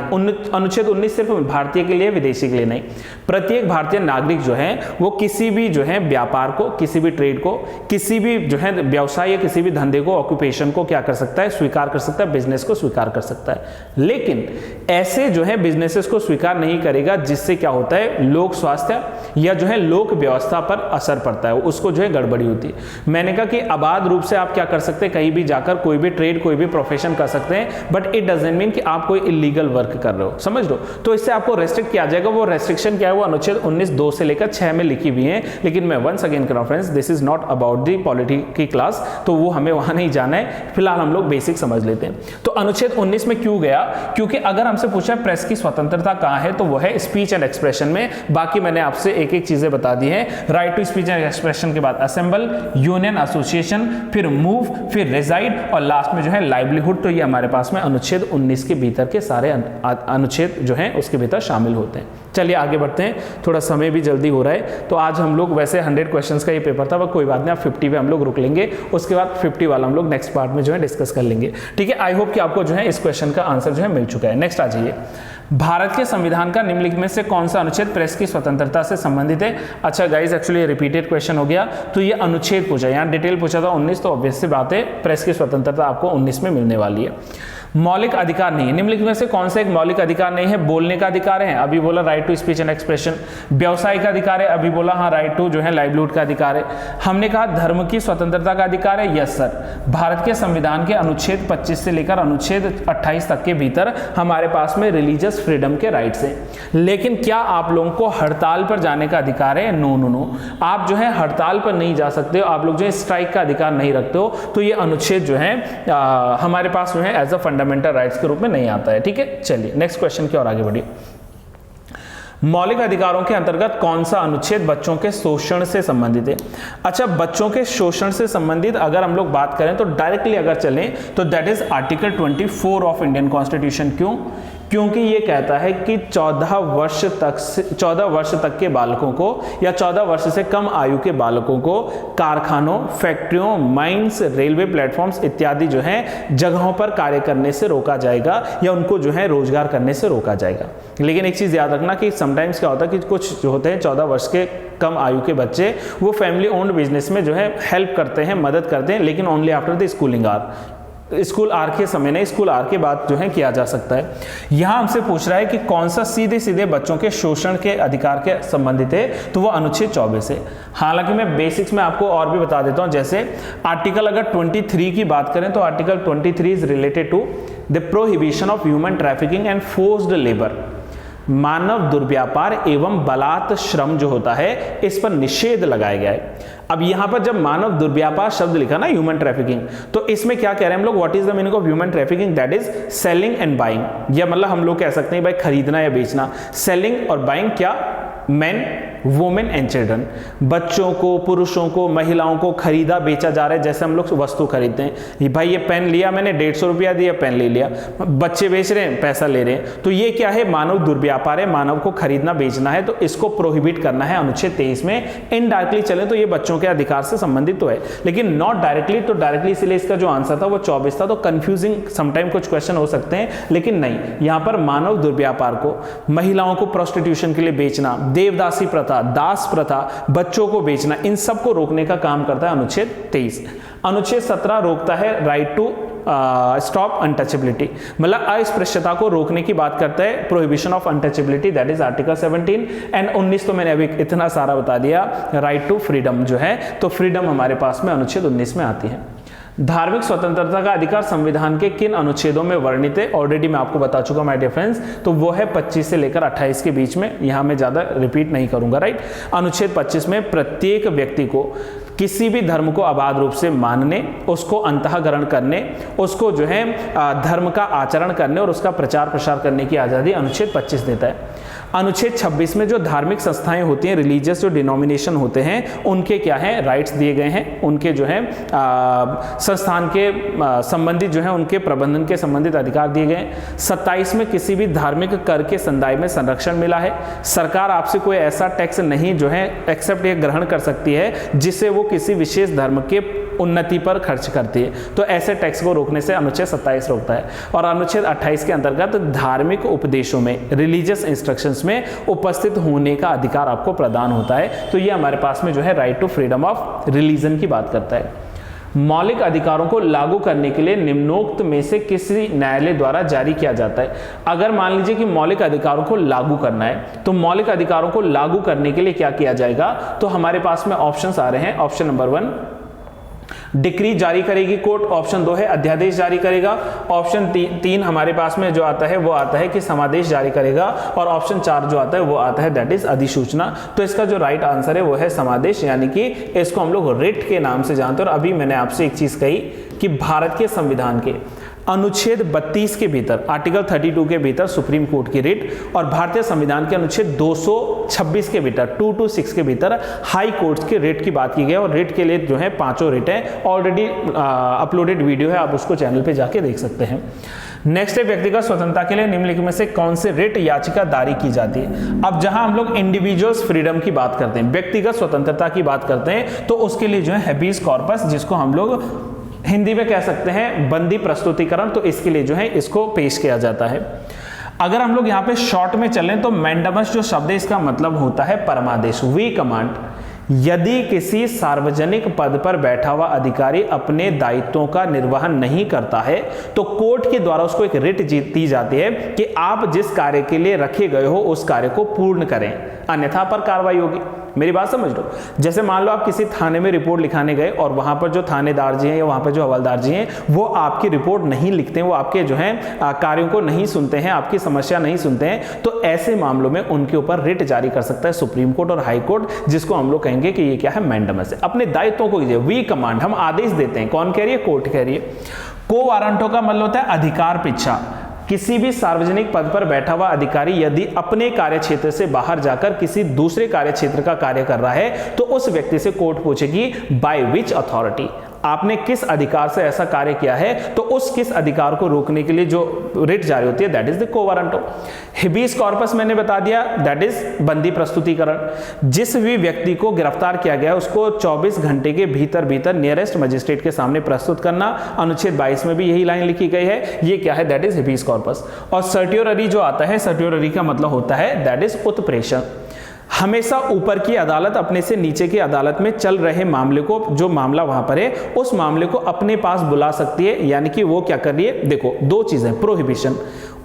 अनुच्छेद 19 सिर्फ भारतीय के लिए, विदेशी के लिए नहीं, प्रत्येक भारतीय नागरिक जो है वो किसी भी जो है व्यापार को, किसी भी ट्रेड को, किसी भी जो है व्यवसाय या किसी भी धंधे को, ऑक्यूपेशन को क्या कर सकता है, स्वीकार कर सकता है, बिजनेस को स्वीकार कर सकता है। लेकिन ऐसे जो है बिजनेसेस को स्वीकार नहीं करेगा जिससे क्या होता है, लोक स्वास्थ्य या जो है लोक व्यवस्था पर असर पड़ता है, उसको जो है गड़बड़ी होती है। मैंने कहा कि आबाद रूप से आप क्या कर सकते हैं, कहीं भी जाकर कोई भी ट्रेड, कोई भी प्रोफेशन कर सकते हैं, बट इट डजंट मीन कि आप कोई लीगल वर्क कर रहे हो, समझ लो। तो इससे आपको रेस्ट्रिक्ट किया जाएगा। वो रेस्ट्रिक्शन क्या है, वो अनुच्छेद 19(2) से लेकर 6 में लिखी हुई है, लेकिन मैं वंस अगेन कर रहा हूं friends, this is not about the polity की क्लास, तो वो हमें वहां नहीं जाना है, फिलहाल हम लोग बेसिक समझ लेते हैं। तो अनुच्छेद 19 में क्यों गया, क्योंकि अगर हमसे पूछा प्रेस की स्वतंत्रता कहां है, तो वो है स्पीच एंड एक्सप्रेशन में। बाकी मैंने आपसे एक एक चीजें बता दी है, right to speech and expression के बाद असेंबल, यूनियन, एसोसिएशन, फिर मूव, फिर रिजाइड और लास्ट में जो है लाइवलीहुड। तो ये हमारे पास में अनुच्छेद 19 के भीतर के सारे अनुच्छेद जो हैं उसके भीतर शामिल होते हैं। चलिए आगे बढ़ते हैं, थोड़ा समय भी जल्दी हो रहा है। तो आज हम लोग वैसे 100 क्वेश्चंस का ये पेपर था, वह कोई बात नहीं, आप 50 पे हम लोग रुक लेंगे, उसके बाद 50 वाला हम लोग नेक्स्ट पार्ट में जो है डिस्कस कर लेंगे, ठीक है। आई होप कि आपको जो है इस क्वेश्चन का आंसर जो है मिल चुका है। नेक्स्ट आ जाइए, भारत के संविधान का निम्नलिखित में से कौन सा अनुच्छेद प्रेस की स्वतंत्रता से संबंधित है। अच्छा गाइज, एक्चुअली रिपीटेड क्वेश्चन हो गया, तो ये अनुच्छेद पूछा, यहाँ डिटेल पूछा था 19, तो ऑब्वियस सी बात है प्रेस की स्वतंत्रता आपको 19 में मिलने वाली है। मौलिक अधिकार नहीं है, निम्नलिखित में से कौन सा एक मौलिक अधिकार नहीं है। बोलने का अधिकार है, अभी बोला right to speech and expression. व्यवसाय का अधिकार है, अभी बोला हाँ राइट टू जो है लाइवलीहुड का अधिकार है। हमने कहा धर्म की स्वतंत्रता का अधिकार है, यस सर। भारत के संविधान के अनुच्छेद 25 से लेकर अनुच्छेद 28 तक के भीतर हमारे पास में रिलीजियस फ्रीडम के राइट्स हैं। लेकिन क्या आप लोगों को हड़ताल पर जाने का अधिकार है? नो नो नो, आप जो है हड़ताल पर नहीं जा सकते हो, आप लोग जो है स्ट्राइक का अधिकार नहीं रखते हो। तो ये अनुच्छेद जो है हमारे पास जो है एज अ फंडामेंटल राइट्स के रूप में नहीं आता है, ठीक है। चलिए नेक्स्ट क्वेश्चन की ओर आगे बढ़िए। मौलिक अधिकारों के अंतर्गत कौन सा अनुच्छेद बच्चों के शोषण से संबंधित है? अच्छा, बच्चों के शोषण से संबंधित अगर हम लोग बात करें तो डायरेक्टली अगर चलें तो that is article 24 of Indian constitution. क्यों? क्योंकि ये कहता है कि 14 वर्ष तक के बालकों को या 14 वर्ष से कम आयु के बालकों को कारखानों, फैक्ट्रियों, माइंस, रेलवे प्लेटफॉर्म्स इत्यादि जो है जगहों पर कार्य करने से रोका जाएगा या उनको जो है रोजगार करने से रोका जाएगा। लेकिन एक चीज याद रखना कि समटाइम्स क्या होता है कि कुछ जो होते हैं 14 वर्ष के कम आयु के बच्चे, वो फैमिली ओन्ड बिजनेस में जो है हेल्प करते हैं, मदद करते हैं, लेकिन only after the schooling hour, school hour के समय नहीं, स्कूल आर के बाद जो है किया जा सकता है। यहां हमसे पूछ रहा है कि कौन सा सीधे सीधे बच्चों के शोषण के अधिकार के संबंधित है, तो वो अनुच्छेद 24 है। हालांकि मैं बेसिक्स में आपको और भी बता देता हूं, जैसे आर्टिकल अगर 23 की बात करें तो article 23 is related to the prohibition of human trafficking and forced labour. मानव दुर्व्यापार एवं बलात् श्रम जो होता है, इस पर निषेध लगाया गया है। अब यहां पर जब मानव दुर्व्यापार शब्द लिखा ना, ह्यूमन ट्रैफिकिंग, तो इसमें क्या कह रहे हैं हम लोग, what is the meaning of human trafficking? That is selling and buying. या मतलब हम लोग कह सकते हैं भाई खरीदना या बेचना। सेलिंग और बाइंग क्या? मेन, वुमेन एंड चिल्ड्रन, बच्चों को, पुरुषों को, महिलाओं को खरीदा बेचा जा रहा है। जैसे हम लोग वस्तु खरीदते हैं, भाई ये पेन लिया मैंने, 150 रुपया दिया, पेन ले लिया, बच्चे बेच रहे हैं, पैसा ले रहे हैं, तो ये क्या है? मानव दुर्व्यापार है, मानव को खरीदना बेचना है, तो इसको प्रोहिबिट करना है अनुच्छेद 23 में। इनडायरेक्टली चले तो ये बच्चों के अधिकार से संबंधित तो है, लेकिन नॉट डायरेक्टली। तो डायरेक्टली इसलिए इसका जो आंसर था वो 24 था। तो कंफ्यूजिंग समटाइम कुछ क्वेश्चन हो सकते हैं, लेकिन नहीं, यहां पर मानव दुर्व्यापार को, महिलाओं को प्रोस्टिट्यूशन के लिए बेचना, देवदासी प्रथा, दास प्रथा, बच्चों को बेचना, इन सब को रोकने का काम करता है अनुच्छेद 23। अनुच्छेद 17 रोकता है राइट टू स्टॉप अनटचेबिलिटी, मतलब अस्पृश्यता को रोकने की बात करता है, prohibition of untouchability, that is article 17। And 19 तो मैंने अभी इतना सारा बता दिया, राइट टू फ्रीडम जो है, तो फ्रीडम हमारे पास में अनुच्छेद 19 में आती है। धार्मिक स्वतंत्रता का अधिकार संविधान के किन अनुच्छेदों में वर्णित है? ऑलरेडी मैं आपको बता चुका माय डियर फ्रेंड्स, तो वो है 25 से लेकर 28 के बीच में, यहां मैं ज्यादा रिपीट नहीं करूंगा, राइट। अनुच्छेद 25 में प्रत्येक व्यक्ति को किसी भी धर्म को अबाध रूप से मानने, उसको अंतःकरण करने, उसको जो है धर्म का आचरण करने और उसका प्रचार प्रसार करने की आज़ादी अनुच्छेद 25 देता है। अनुच्छेद 26 में जो धार्मिक संस्थाएं होती हैं, रिलीजियस जो डिनोमिनेशन होते हैं, उनके क्या है राइट्स दिए गए हैं, उनके जो है संस्थान के संबंधित जो है उनके प्रबंधन के संबंधित अधिकार दिए गए हैं। 27 में किसी भी धार्मिक कर के संदाय में संरक्षण मिला है। सरकार आपसे कोई ऐसा टैक्स नहीं जो है एक्सेप्ट ये ग्रहण कर सकती है जिससे वो किसी विशेष धर्म के उन्नति पर खर्च करती है, तो ऐसे टैक्स को रोकने से अनुच्छेद 27 रोकता है। और अनुच्छेद 28 के अंतर्गत धार्मिक उपदेशों में, रिलीजियस इंस्ट्रक्शंस में उपस्थित होने का अधिकार आपको प्रदान होता है। तो ये हमारे पास में जो है right to freedom of religion की बात करता है। मौलिक अधिकारों को लागू करने के लिए निम्नोक्त में से किसी न्यायालय द्वारा जारी किया जाता है? अगर मान लीजिए कि मौलिक अधिकारों को लागू करना है, तो मौलिक अधिकारों को लागू करने के लिए क्या किया जाएगा? तो हमारे पास में ऑप्शंस आ रहे हैं। ऑप्शन नंबर 1 डिक्री जारी करेगी कोर्ट, ऑप्शन 2 है अध्यादेश जारी करेगा, ऑप्शन 3 हमारे पास में जो आता है वो आता है कि समादेश जारी करेगा, और ऑप्शन 4 जो आता है वो आता है दैट इज अधिसूचना। तो इसका जो राइट आंसर है वो है समादेश, यानी कि इसको हम लोग रिट के नाम से जानते हैं। और अभी मैंने आपसे एक चीज कही कि भारत के संविधान के अनुच्छेद 32 के भीतर, आर्टिकल 32 के भीतर सुप्रीम कोर्ट की रिट, और भारतीय संविधान के अनुच्छेद 226 के भीतर 226 के भीतर हाई कोर्ट की रिट की बात की गई है। और रिट के लिए जो है 5 रिट है, ऑलरेडी अपलोडेड वीडियो है, आप उसको चैनल पे जाके देख सकते हैं। नेक्स्ट है व्यक्तिगत स्वतंत्रता के लिए निम्नलिखित में से कौन से रिट याचिका दायर की जाती है? अब जहां हम लोग इंडिविजुअल्स फ्रीडम की बात करते हैं, व्यक्तिगत स्वतंत्रता की बात करते हैं, तो उसके लिए जो है हैबीज कॉर्पस, जिसको हम लोग हिंदी में कह सकते हैं बंदी प्रस्तुतिकरण, तो इसके लिए जो है इसको पेश किया जाता है। अगर हम लोग यहाँ पे शॉर्ट में चलें तो मैंडमस जो शब्द है इसका मतलब होता है परमादेश, वी कमांड। यदि किसी सार्वजनिक पद पर बैठा हुआ अधिकारी अपने दायित्वों का निर्वहन नहीं करता है तो कोर्ट के द्वारा उसको एक रिट दी जाती है कि आप जिस कार्य के लिए रखे गए हो उस कार्य को पूर्ण करें, अन्यथा पर कार्रवाई होगी। मेरी बात समझ लो, जैसे मान लो आप किसी थाने में रिपोर्ट लिखाने गए और वहां पर जो थानेदार जी हैं या वहां पर जो हवलदार जी हैं वो आपकी रिपोर्ट नहीं लिखते हैं, वो आपके जो है कार्यों को नहीं सुनते हैं, आपकी समस्या नहीं सुनते हैं, तो ऐसे मामलों में उनके ऊपर रिट जारी कर सकता है सुप्रीम कोर्ट और हाई कोर्ट, जिसको हम लोग कहेंगे कि ये क्या है मैंडमस है। अपने दायित्वों को कीजिए, वी कमांड, हम आदेश देते हैं। कौन कह रही है? कोर्ट कह रही है। को वारंटो का मतलब होता है अधिकार पिच्छा। किसी भी सार्वजनिक पद पर बैठा हुआ अधिकारी यदि अपने कार्य क्षेत्र से बाहर जाकर किसी दूसरे कार्य क्षेत्र का कार्य कर रहा है तो उस व्यक्ति से कोर्ट पूछेगी बाय विच अथॉरिटी, आपने किस अधिकार से ऐसा कार्य किया है, तो उस किस अधिकार को रोकने के लिए जो रिट जारी होती है that is the quo warranto. Habeas corpus मैंने बता दिया, दैट इज बंदी प्रस्तुतिकरण। जिस भी व्यक्ति को गिरफ्तार किया गया उसको 24 घंटे के भीतर नियरेस्ट मजिस्ट्रेट के सामने प्रस्तुत करना, अनुच्छेद 22 में भी यही लाइन लिखी गई है, ये क्या है दैट इज हिबीस कॉर्पस। और सर्ट्योररी जो आता है, सर्ट्योररी का मतलब होता है दैट इज उत्प्रेषण। हमेशा ऊपर की अदालत अपने से नीचे की अदालत में चल रहे मामले को, जो मामला वहां पर है उस मामले को अपने पास बुला सकती है, यानी कि वो क्या कर रही है, देखो दो चीजें, प्रोहिबिशन,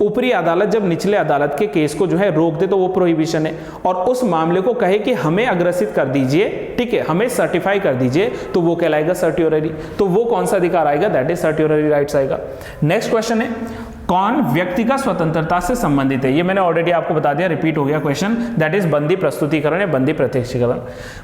ऊपरी अदालत जब निचले अदालत के केस को जो है रोक दे तो वो प्रोहिबिशन है, और उस मामले को कहे कि हमें अग्रसित कर दीजिए, ठीक है, हमें सर्टिफाई कर दीजिए, तो वो कहलाएगा सर्ट्योररी। तो वो कौन सा अधिकार आएगा, दैट इज सर्ट्योररी राइट्स आएगा। नेक्स्ट क्वेश्चन है कौन व्यक्तिगत स्वतंत्रता से संबंधित है? ये मैंने ऑलरेडी आपको बता दिया, रिपीट हो गया क्वेश्चन, दैट इज बंदी प्रस्तुतिकरण या बंदी प्रत्यक्षीकरण।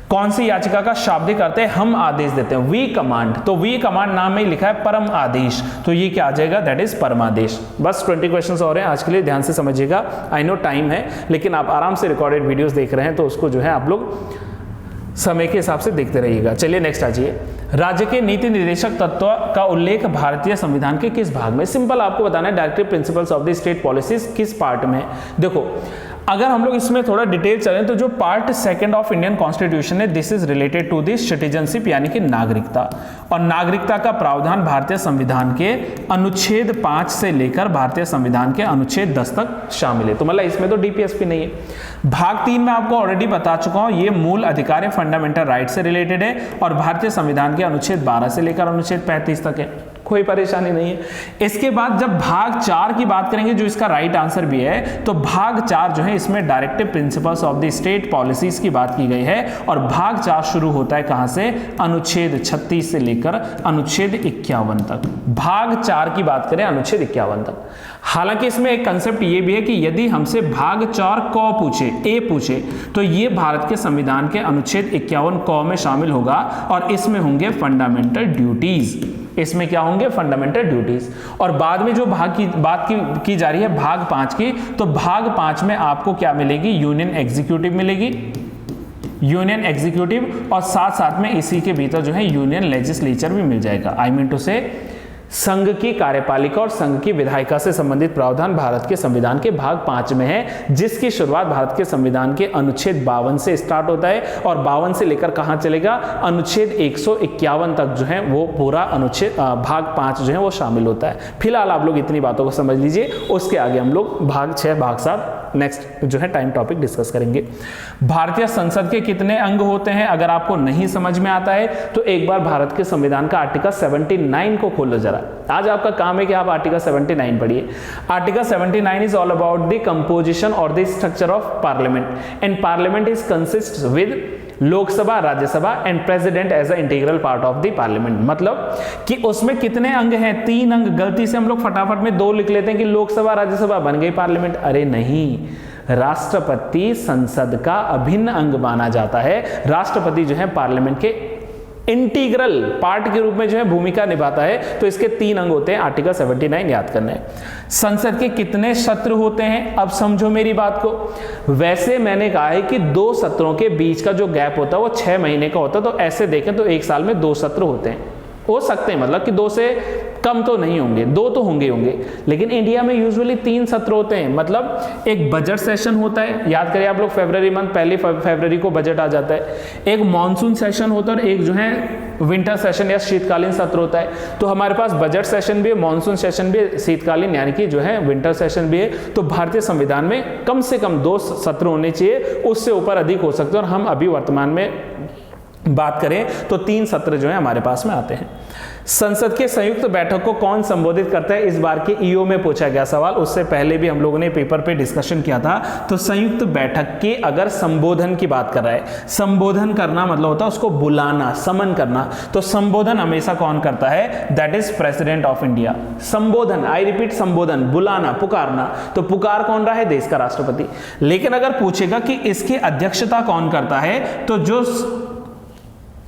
कौन सी याचिका का शाब्दिक अर्थ है हम आदेश देते हैं, वी कमांड, तो वी कमांड नाम में लिखा है परम आदेश, तो ये क्या आ जाएगा, दैट इज परमादेश। बस 20 क्वेश्चन और हैं आज के लिए, ध्यान से समझिएगा। आई नो टाइम है, लेकिन आप आराम से रिकॉर्डेड वीडियोस देख रहे हैं तो उसको जो है आप लोग समय के हिसाब से देखते रहिएगा। चलिए नेक्स्ट आ जाइए। राज्य के नीति निर्देशक तत्व का उल्लेख भारतीय संविधान के किस भाग में? सिंपल आपको बताना है, directive principles of the state policies किस पार्ट में? देखो अगर हम लोग इसमें थोड़ा डिटेल चलें तो जो पार्ट 2 ऑफ इंडियन कॉन्स्टिट्यूशन है this is related to this citizenship, यानी कि नागरिकता, और नागरिकता का प्रावधान भारतीय संविधान के अनुच्छेद 5 से लेकर भारतीय संविधान के अनुच्छेद 10 तक शामिल है। तो मतलब इसमें तो डीपीएसपी नहीं है। भाग 3 में आपको ऑलरेडी बता चुका हूं, ये मूल अधिकार है, फंडामेंटल राइट से रिलेटेड है, और भारतीय संविधान के अनुच्छेद 12 से लेकर अनुच्छेद 35 तक है। कोई परेशानी नहीं है। इसके बाद जब भाग 4 की बात करेंगे, जो इसका राइट आंसर भी है, तो भाग 4 जो है इसमें directive principles of the state policies की बात की गई है। और भाग 4 शुरू होता है कहां से? अनुच्छेद 36 से लेकर अनुच्छेद 51 तक। भाग 4 की बात करें अनुच्छेद 51 तक। हालांकि इसमें एक कंसेप्ट ये भी है कि यदि हमसे भाग 4 क पूछे, ए पूछे, तो ये भारत के संविधान के अनुच्छेद 51 क में शामिल होगा और इसमें होंगे फंडामेंटल ड्यूटीज। इसमें क्या होंगे? Fundamental duties. और बाद में जो भाग की बात की जा रही है भाग 5 की, तो भाग 5 में आपको क्या मिलेगी? यूनियन एग्जीक्यूटिव मिलेगी, यूनियन एग्जीक्यूटिव, और साथ साथ में इसी के भीतर जो है यूनियन लेजिस्लेचर भी मिल जाएगा। आई मीन टू से संघ की कार्यपालिका और संघ की विधायिका से संबंधित प्रावधान भारत के संविधान के भाग 5 में है, जिसकी शुरुआत भारत के संविधान के अनुच्छेद 52 से स्टार्ट होता है और 52 से लेकर कहां चलेगा? अनुच्छेद 151 तक जो है वो पूरा अनुच्छेद भाग 5 जो है वो शामिल होता है। फिलहाल आप लोग इतनी बातों को समझ लीजिए, उसके आगे हम लोग भाग 6 भाग 7 नेक्स्ट जो है टाइम टॉपिक डिस्कस करेंगे। भारतीय संसद के कितने अंग होते हैं? अगर आपको नहीं समझ में आता है तो एक बार भारत के संविधान का आर्टिकल 79 को खोलो जरा। आज आपका काम है कि आप आर्टिकल 79 पढ़िए। Article 79 is all about the composition और the structure of parliament, and parliament is consist with Lok Sabha, Rajya Sabha and president as a integral part of the parliament. मतलब कि उसमें कितने अंग हैं? 3 अंग। गलती से हम लोग फटाफट में 2 लिख लेते हैं कि लोकसभा राज्यसभा बन गई पार्लियामेंट। अरे नहीं, राष्ट्रपति संसद का अभिन्न अंग माना जाता है। राष्ट्रपति जो है पार्लियामेंट के इंटीग्रल पार्ट के रूप में जो है भूमिका निभाता है। तो इसके 3 अंग होते हैं, आर्टिकल 79 याद करना है। संसद के कितने सत्र होते हैं? अब समझो मेरी बात को। वैसे मैंने कहा है कि 2 सत्रों के बीच का जो गैप होता है वो 6 महीने का होता है, तो ऐसे देखें तो एक साल में 2 सत्र होते हैं, हो सकते हैं, मतलब कि 2 से कम तो नहीं होंगे, 2 तो होंगे। लेकिन इंडिया में यूजुअली 3 सत्र होते हैं। मतलब एक बजट सेशन होता है, याद करिए आप लोग, फरवरी मंथ, पहली फरवरी को बजट आ जाता है। एक मॉनसून सेशन होता है और एक जो है विंटर सेशन या शीतकालीन सत्र होता है। तो हमारे पास बजट सेशन भी है, मॉनसून सेशन भी है, शीतकालीन यानी कि जो है विंटर सेशन भी है। तो भारतीय संविधान में कम से कम 2 सत्र होने चाहिए, उससे ऊपर अधिक हो सकते हैं। और हम अभी वर्तमान में बात करें तो 3 सत्र जो है हमारे पास में आते हैं। संसद के संयुक्त बैठक को कौन संबोधित करता है? इस बार के ईओ में पूछा गया सवाल, उससे पहले भी हम लोगों ने पेपर पे डिस्कशन किया था। तो संयुक्त बैठक के अगर संबोधन की बात कर रहा है, संबोधन करना मतलब होता है उसको बुलाना, समन करना। तो संबोधन हमेशा कौन करता है? That is president of India. संबोधन, आई रिपीट, संबोधन, बुलाना, पुकारना। तो पुकार कौन रहा है? देश का राष्ट्रपति। लेकिन अगर पूछेगा कि इसकी अध्यक्षता कौन करता है, तो जो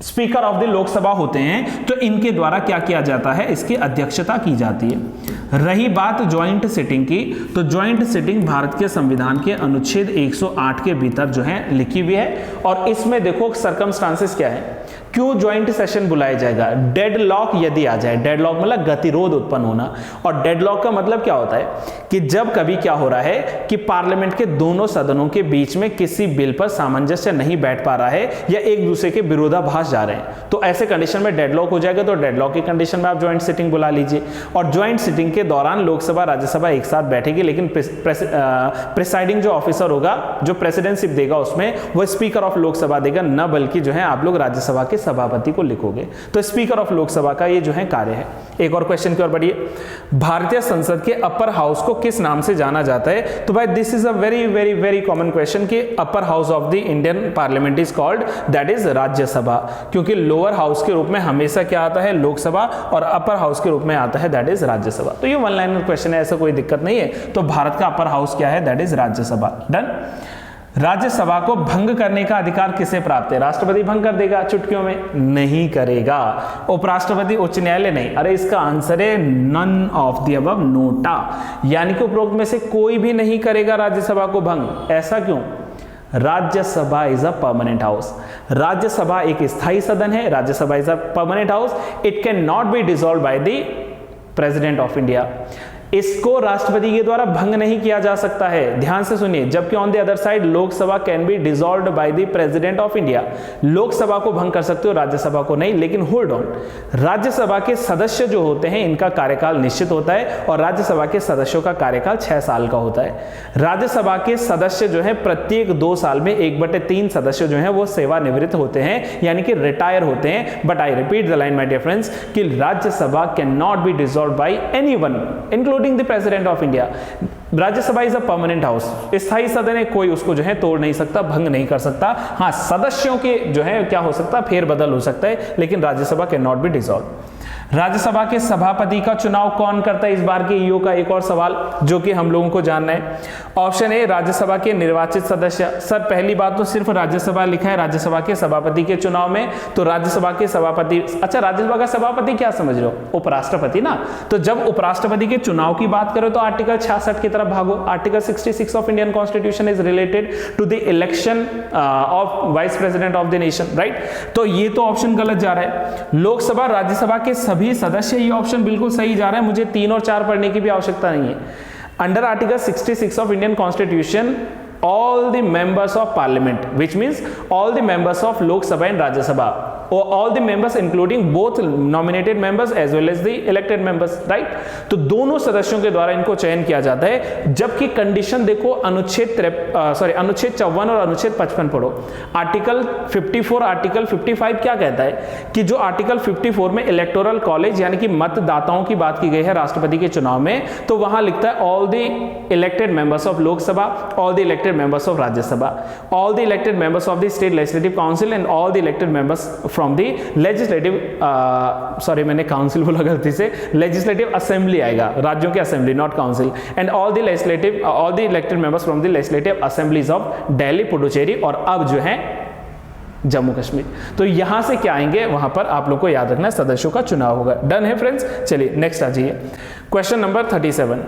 स्पीकर ऑफ द लोकसभा होते हैं, तो इनके द्वारा क्या किया जाता है? इसकी अध्यक्षता की जाती है। रही बात ज्वाइंट सिटिंग की, तो ज्वाइंट सिटिंग भारत के संविधान के अनुच्छेद 108 के भीतर जो है लिखी हुई है। और इसमें देखो सर्कमस्टांसेस क्या है, क्यों ज्वाइंट सेशन बुलाया जाएगा? डेडलॉक यदि आ जाए, डेडलॉक मतलब गतिरोध उत्पन्न होना। और डेडलॉक का मतलब क्या होता है कि जब कभी क्या हो रहा है कि पार्लियामेंट के दोनों सदनों के बीच में किसी बिल पर सामंजस्य नहीं बैठ पा रहा है या एक दूसरे के विरोधाभास जा रहे हैं, तो ऐसे कंडीशन में डेडलॉक हो जाएगा। तो डेडलॉक की कंडीशन में आप ज्वाइंट सिटिंग बुला लीजिए। और ज्वाइंट सिटिंग के दौरान लोकसभा राज्यसभा एक साथ बैठेगी, लेकिन प्रिसाइडिंग जो ऑफिसर होगा, जो प्रेसिडेंटशिप देगा, उसमें वो स्पीकर ऑफ लोकसभा देगा, न बल्कि जो है आप लोग राज्यसभा के सभापति को लिखोगे। तो स्पीकर ऑफ लोकसभा का ये जो है कार्य है। एक और क्वेश्चन की ओर बढ़िए। भारतीय संसद के अपर हाउस को किस नाम से जाना जाता है? तो भाई this is a very very very common question कि upper house of the Indian parliament is called, that is Rajya Sabha. क्योंकि लोअर हाउस के रूप में हमेशा क्या आता है? लोकसभा, और अपर हाउस के रूप में आता है दैट इज राज्यसभा। तो ये 1 लाइनर क्वेश्चन है, ऐसा कोई दिक्कत नहीं है। तो भारत का अपर हाउस क्या है? That is Rajya Sabha. Done. Rajya Sabha को भंग करने का अधिकार किसे प्राप्त है? राष्ट्रपति भंग कर देगा चुटकियों में? नहीं करेगा। उपराष्ट्रपति, उच्च न्यायालय? नहीं। अरे इसका आंसर है none of the above, NOTA. यानी कि उपरोक्त में से कोई भी नहीं करेगा राज्यसभा को भंग। ऐसा क्यों? Rajya Sabha is a permanent house. Rajya Sabha एक स्थायी सदन है। Rajya Sabha is a permanent house. It can not B dissolve by the president of India. इसको राष्ट्रपति के द्वारा भंग नहीं किया जा सकता है, ध्यान से सुनिए। जबकि on the other side Lok Sabha can be dissolved by the president of India, Lok Sabha को भंग कर सकते हो, राज्यसभा को नहीं। लेकिन होल्ड ऑन, राज्यसभा के सदस्य जो होते हैं इनका कार्यकाल निश्चित होता है और राज्यसभा के सदस्यों का कार्यकाल 6 साल का होता है। राज्यसभा के सदस्य जो है प्रत्येक 2 साल में 1/3 सदस्य जो है वो सेवानिवृत्त होते हैं, यानी कि रिटायर होते हैं। But I repeat the line my dear friends कि Rajya Sabha can not be dissolved by anyone including the president of India. Rajya Sabha is a permanent house, स्थायी सदन है, कोई उसको जो है तोड़ नहीं सकता, भंग नहीं कर सकता। हाँ, सदस्यों के जो है क्या हो सकता है, फेरबदल हो सकता है, लेकिन Rajya Sabha can not B dissolve. Rajya Sabha के सभापति का चुनाव कौन करता है, इस बार के ईओ का एक और सवाल जो कि हम लोगों को जानना है। ऑप्शन ए राज्यसभा के निर्वाचित सदस्य। सर पहली बात तो सिर्फ राज्यसभा लिखा है राज्यसभा के सभापति के चुनाव में, तो राज्यसभा के सभापति, अच्छा राज्यसभा का सभापति क्या समझ रहे हो, उपराष्ट्रपति ना। तो जब उपराष्ट्रपति के चुनाव की बात करो तो आर्टिकल 66 की तरफ भागो। Article 66 of Indian constitution is related to the election of vice president of the nation, right. तो ये तो ऑप्शन गलत जा रहा है। लोकसभा राज्यसभा के सभी सदस्य, ये ऑप्शन बिल्कुल सही जा रहा है, मुझे 3 और 4 पढ़ने की भी आवश्यकता नहीं है। Under article 66 of Indian constitution all the members of parliament, which means all the members of Lok Sabha and Rajya Sabha, or all the members including both nominated members as well as the elected members, right। तो दोनों सदस्यों के द्वारा इनको चयन किया जाता है। जबकि कंडीशन देखो अनुच्छेद 54 और अनुच्छेद 55 पढ़ो। आर्टिकल 54 आर्टिकल 55 क्या कहता है कि जो आर्टिकल 54 में इलेक्टोरल कॉलेज यानी कि मतदाताओं की बात की गई है राष्ट्रपति के चुनाव में, तो वहां लिखता है all the elected members of Lok Sabha, all the elected members of Rajya Sabha, all the elected members of the state legislative council and all the elected members from the legislative मैंने काउंसिल बोला गलती से, legislative assembly आएगा, राज्यों के assembly not council, and all the elected members from the legislative assemblies of Delhi, Puducherry और अब जो है जम्मू कश्मीर। तो यहां से क्या आएंगे, वहां पर आप लोग को याद रखना है सदस्यों का चुनाव होगा। डन है फ्रेंड्स, चलिए नेक्स्ट आ जाइए। क्वेश्चन नंबर 37,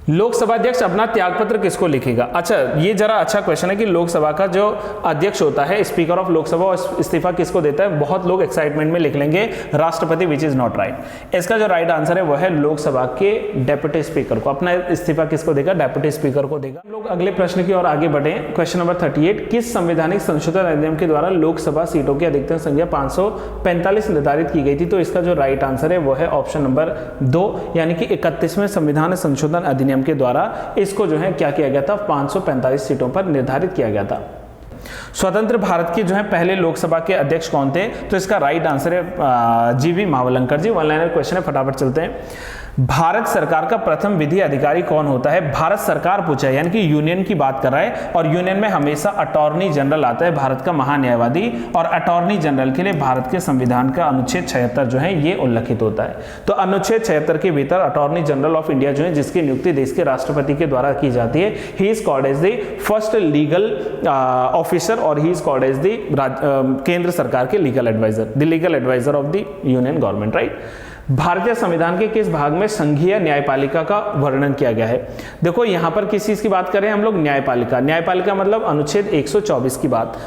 लोकसभा अध्यक्ष अपना त्यागपत्र किसको लिखेगा। अच्छा ये जरा अच्छा क्वेश्चन है कि लोकसभा का जो अध्यक्ष होता है, स्पीकर ऑफ लोकसभा, और इस्तीफा किसको देता है। बहुत लोग एक्साइटमेंट में लिख लेंगे राष्ट्रपति, विच इज नॉट राइट। इसका जो राइट आंसर है वो है लोकसभा के डेप्यूटी स्पीकर को। अपना इस्तीफा किसको देगा, डेप्यूटी स्पीकर को देगा। हम लोग अगले प्रश्न की ओर आगे बढ़े। क्वेश्चन नंबर 38, किस संवैधानिक संशोधन अधिनियम के द्वारा लोकसभा सीटों की अधिकतम संख्या 545 निर्धारित की गई थी। तो इसका जो राइट आंसर है वो है ऑप्शन नंबर 2, यानी कि 31वें संविधान संशोधन अधिनियम के द्वारा इसको जो है क्या किया गया था, 545 सीटों पर निर्धारित किया गया था। स्वतंत्र भारत के जो है पहले लोकसभा के अध्यक्ष कौन थे, तो इसका राइट आंसर है जीवी मावलंकर जी। वन लाइनर क्वेश्चन है, फटाफट चलते हैं। भारत सरकार का प्रथम विधि अधिकारी कौन होता है। भारत सरकार पूछा है, यानी कि यूनियन की बात कर रहा है, और यूनियन में हमेशा अटॉर्नी जनरल आता है, भारत का महान्यायवादी, और अटॉर्नी जनरल के लिए भारत के संविधान का अनुच्छेद 76 जो है ये उल्लेखित होता है। तो अनुच्छेद 76 के भीतर अटॉर्नी जनरल ऑफ इंडिया जो है, जिसकी नियुक्ति देश के राष्ट्रपति के द्वारा की जाती है, he is called as the first legal officer, और he is called as the केंद्र सरकार के legal adviser, the legal adviser of the union government, right. भारतीय संविधान के किस भाग में संघीय न्यायपालिका का वर्णन किया गया है। देखो यहां पर किस चीज की बात करें हम लोग, न्यायपालिका। न्यायपालिका मतलब अनुच्छेद 124 की बात,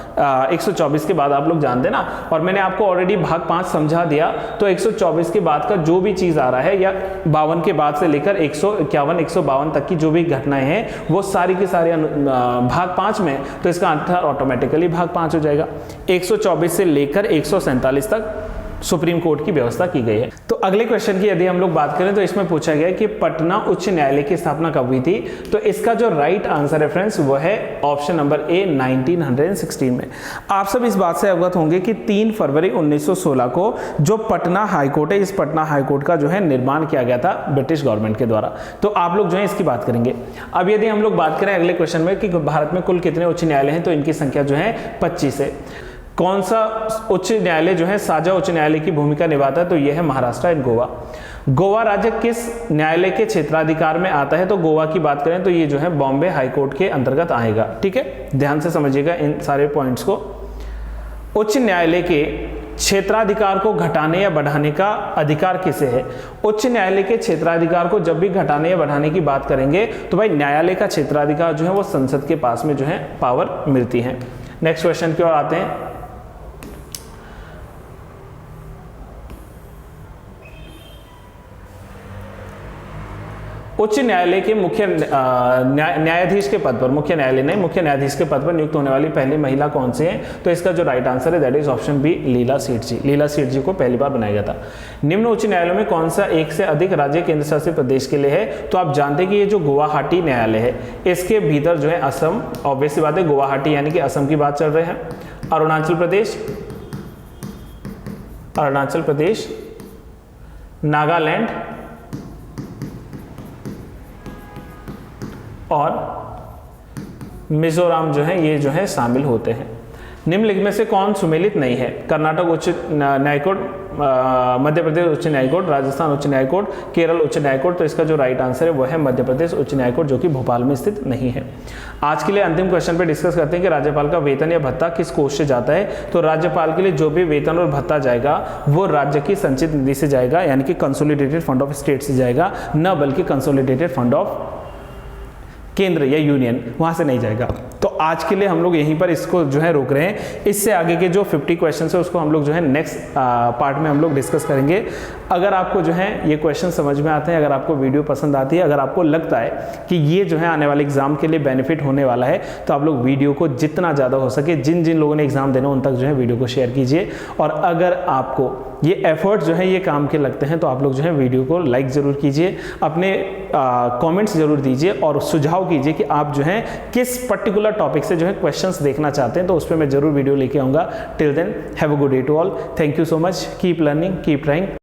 124 के बाद आप लोग जानते ना, और मैंने आपको ऑलरेडी भाग 5 समझा दिया। तो 124 के बाद का जो भी चीज आ रहा है, या 52 के बाद से लेकर 151 152 तक की जो भी घटनाएं हैं, वो सारी की सारी भाग 5 में, तो इसका आंसर ऑटोमेटिकली भाग 5 हो जाएगा। 124 से लेकर 147 तक सुप्रीम कोर्ट की व्यवस्था की गई है। तो अगले क्वेश्चन की यदि हम लोग बात करें तो इसमें पूछा गया कि पटना उच्च न्यायालय की स्थापना कब हुई थी। तो इसका जो राइट आंसर है फ्रेंड्स वो है ऑप्शन नंबर ए, 1916 में। आप सब इस बात से अवगत होंगे कि 3 फरवरी 1916 को जो पटना हाईकोर्ट है, इस पटना हाईकोर्ट का जो है निर्माण किया गया था ब्रिटिश गवर्नमेंट के द्वारा। तो आप लोग जो है इसकी बात करेंगे। अब यदि हम लोग बात करें अगले क्वेश्चन में कि भारत में कुल कितने उच्च न्यायालय हैं, तो इनकी संख्या जो है 25 है। कौन सा उच्च न्यायालय जो है साझा उच्च न्यायालय की भूमिका निभाता है, तो यह है महाराष्ट्र एंड गोवा। गोवा राज्य किस न्यायालय के क्षेत्राधिकार में आता है, तो गोवा की बात करें तो ये जो है बॉम्बे हाईकोर्ट के अंतर्गत आएगा। ठीक है, ध्यान से समझिएगा इन सारे पॉइंट्स को। उच्च न्यायालय के क्षेत्राधिकार को घटाने या बढ़ाने का अधिकार किसे है। उच्च न्यायालय के क्षेत्राधिकार को जब भी घटाने या बढ़ाने की बात करेंगे तो भाई न्यायालय का क्षेत्राधिकार जो है वो संसद के पास में जो है पावर मिलती है। नेक्स्ट क्वेश्चन की ओर आते हैं। उच्च न्यायालय के मुख्य न्यायाधीश के पद पर, मुख्य न्यायालय नहीं, मुख्य न्यायाधीश के पद पर नियुक्त होने वाली पहली महिला कौन सी है? तो इसका जो राइट आंसर है दैट इज ऑप्शन बी, लीला सेठ जी। लीला सेठ जी को पहली बार बनाया गया था। निम्न उच्च न्यायालयों में कौन सा एक से अधिक राज्य केंद्र शासित प्रदेश के लिए है? तो आप जानते हैं कि ये जो गुवाहाटी न्यायालय है इसके भीतर जो है असम, ऑब्वियस सी बात है गुवाहाटी यानी कि असम की बात चल रही है, अरुणाचल प्रदेश, नागालैंड और मिजोरम जो है ये जो है शामिल होते हैं। निम्नलिखित में से कौन सुमेलित नहीं है? कर्नाटक उच्च न्यायकोर्ट, मध्य प्रदेश उच्च न्यायकोर्ट, राजस्थान उच्च न्यायकोर्ट, केरल उच्च न्यायकोर्ट। तो इसका जो राइट आंसर है वो है मध्य प्रदेश उच्च न्यायकोर्ट, जो कि भोपाल में स्थित नहीं है। आज के लिए अंतिम क्वेश्चन पे डिस्कस करते हैं कि राज्यपाल का वेतन या भत्ता किस कोष से जाता है? तो राज्यपाल के लिए जो भी वेतन और भत्ता जाएगा वो राज्य की संचित निधि से जाएगा, यानी कि कंसोलिडेटेड फंड ऑफ स्टेट से जाएगा, न बल्कि कंसोलिडेटेड फंड ऑफ केंद्र या यूनियन, वहां से नहीं जाएगा। तो आज के लिए हम लोग यहीं पर इसको जो है रोक रहे हैं। इससे आगे के जो 50 क्वेश्चन है उसको हम लोग जो है नेक्स्ट पार्ट में हम लोग डिस्कस करेंगे। अगर आपको जो है ये क्वेश्चन समझ में आते हैं, अगर आपको वीडियो पसंद आती है, अगर आपको लगता है कि ये जो है आने वाले एग्जाम के लिए बेनिफिट होने वाला है, तो आप लोग वीडियो को जितना ज़्यादा हो सके जिन जिन लोगों ने एग्जाम देना उन तक जो है वीडियो को शेयर कीजिए। और अगर आपको ये एफर्ट जो है ये काम के लगते हैं तो आप लोग जो है वीडियो को लाइक ज़रूर कीजिए, अपने कमेंट्स ज़रूर दीजिए और सुझाव कीजिए कि आप जो है किस पर्टिकुलर टॉपिक से जो है क्वेश्चंस देखना चाहते हैं, तो उस पर मैं जरूर वीडियो लेके आऊँगा। Till then have a good day to all. Thank you so much. Keep learning, keep trying.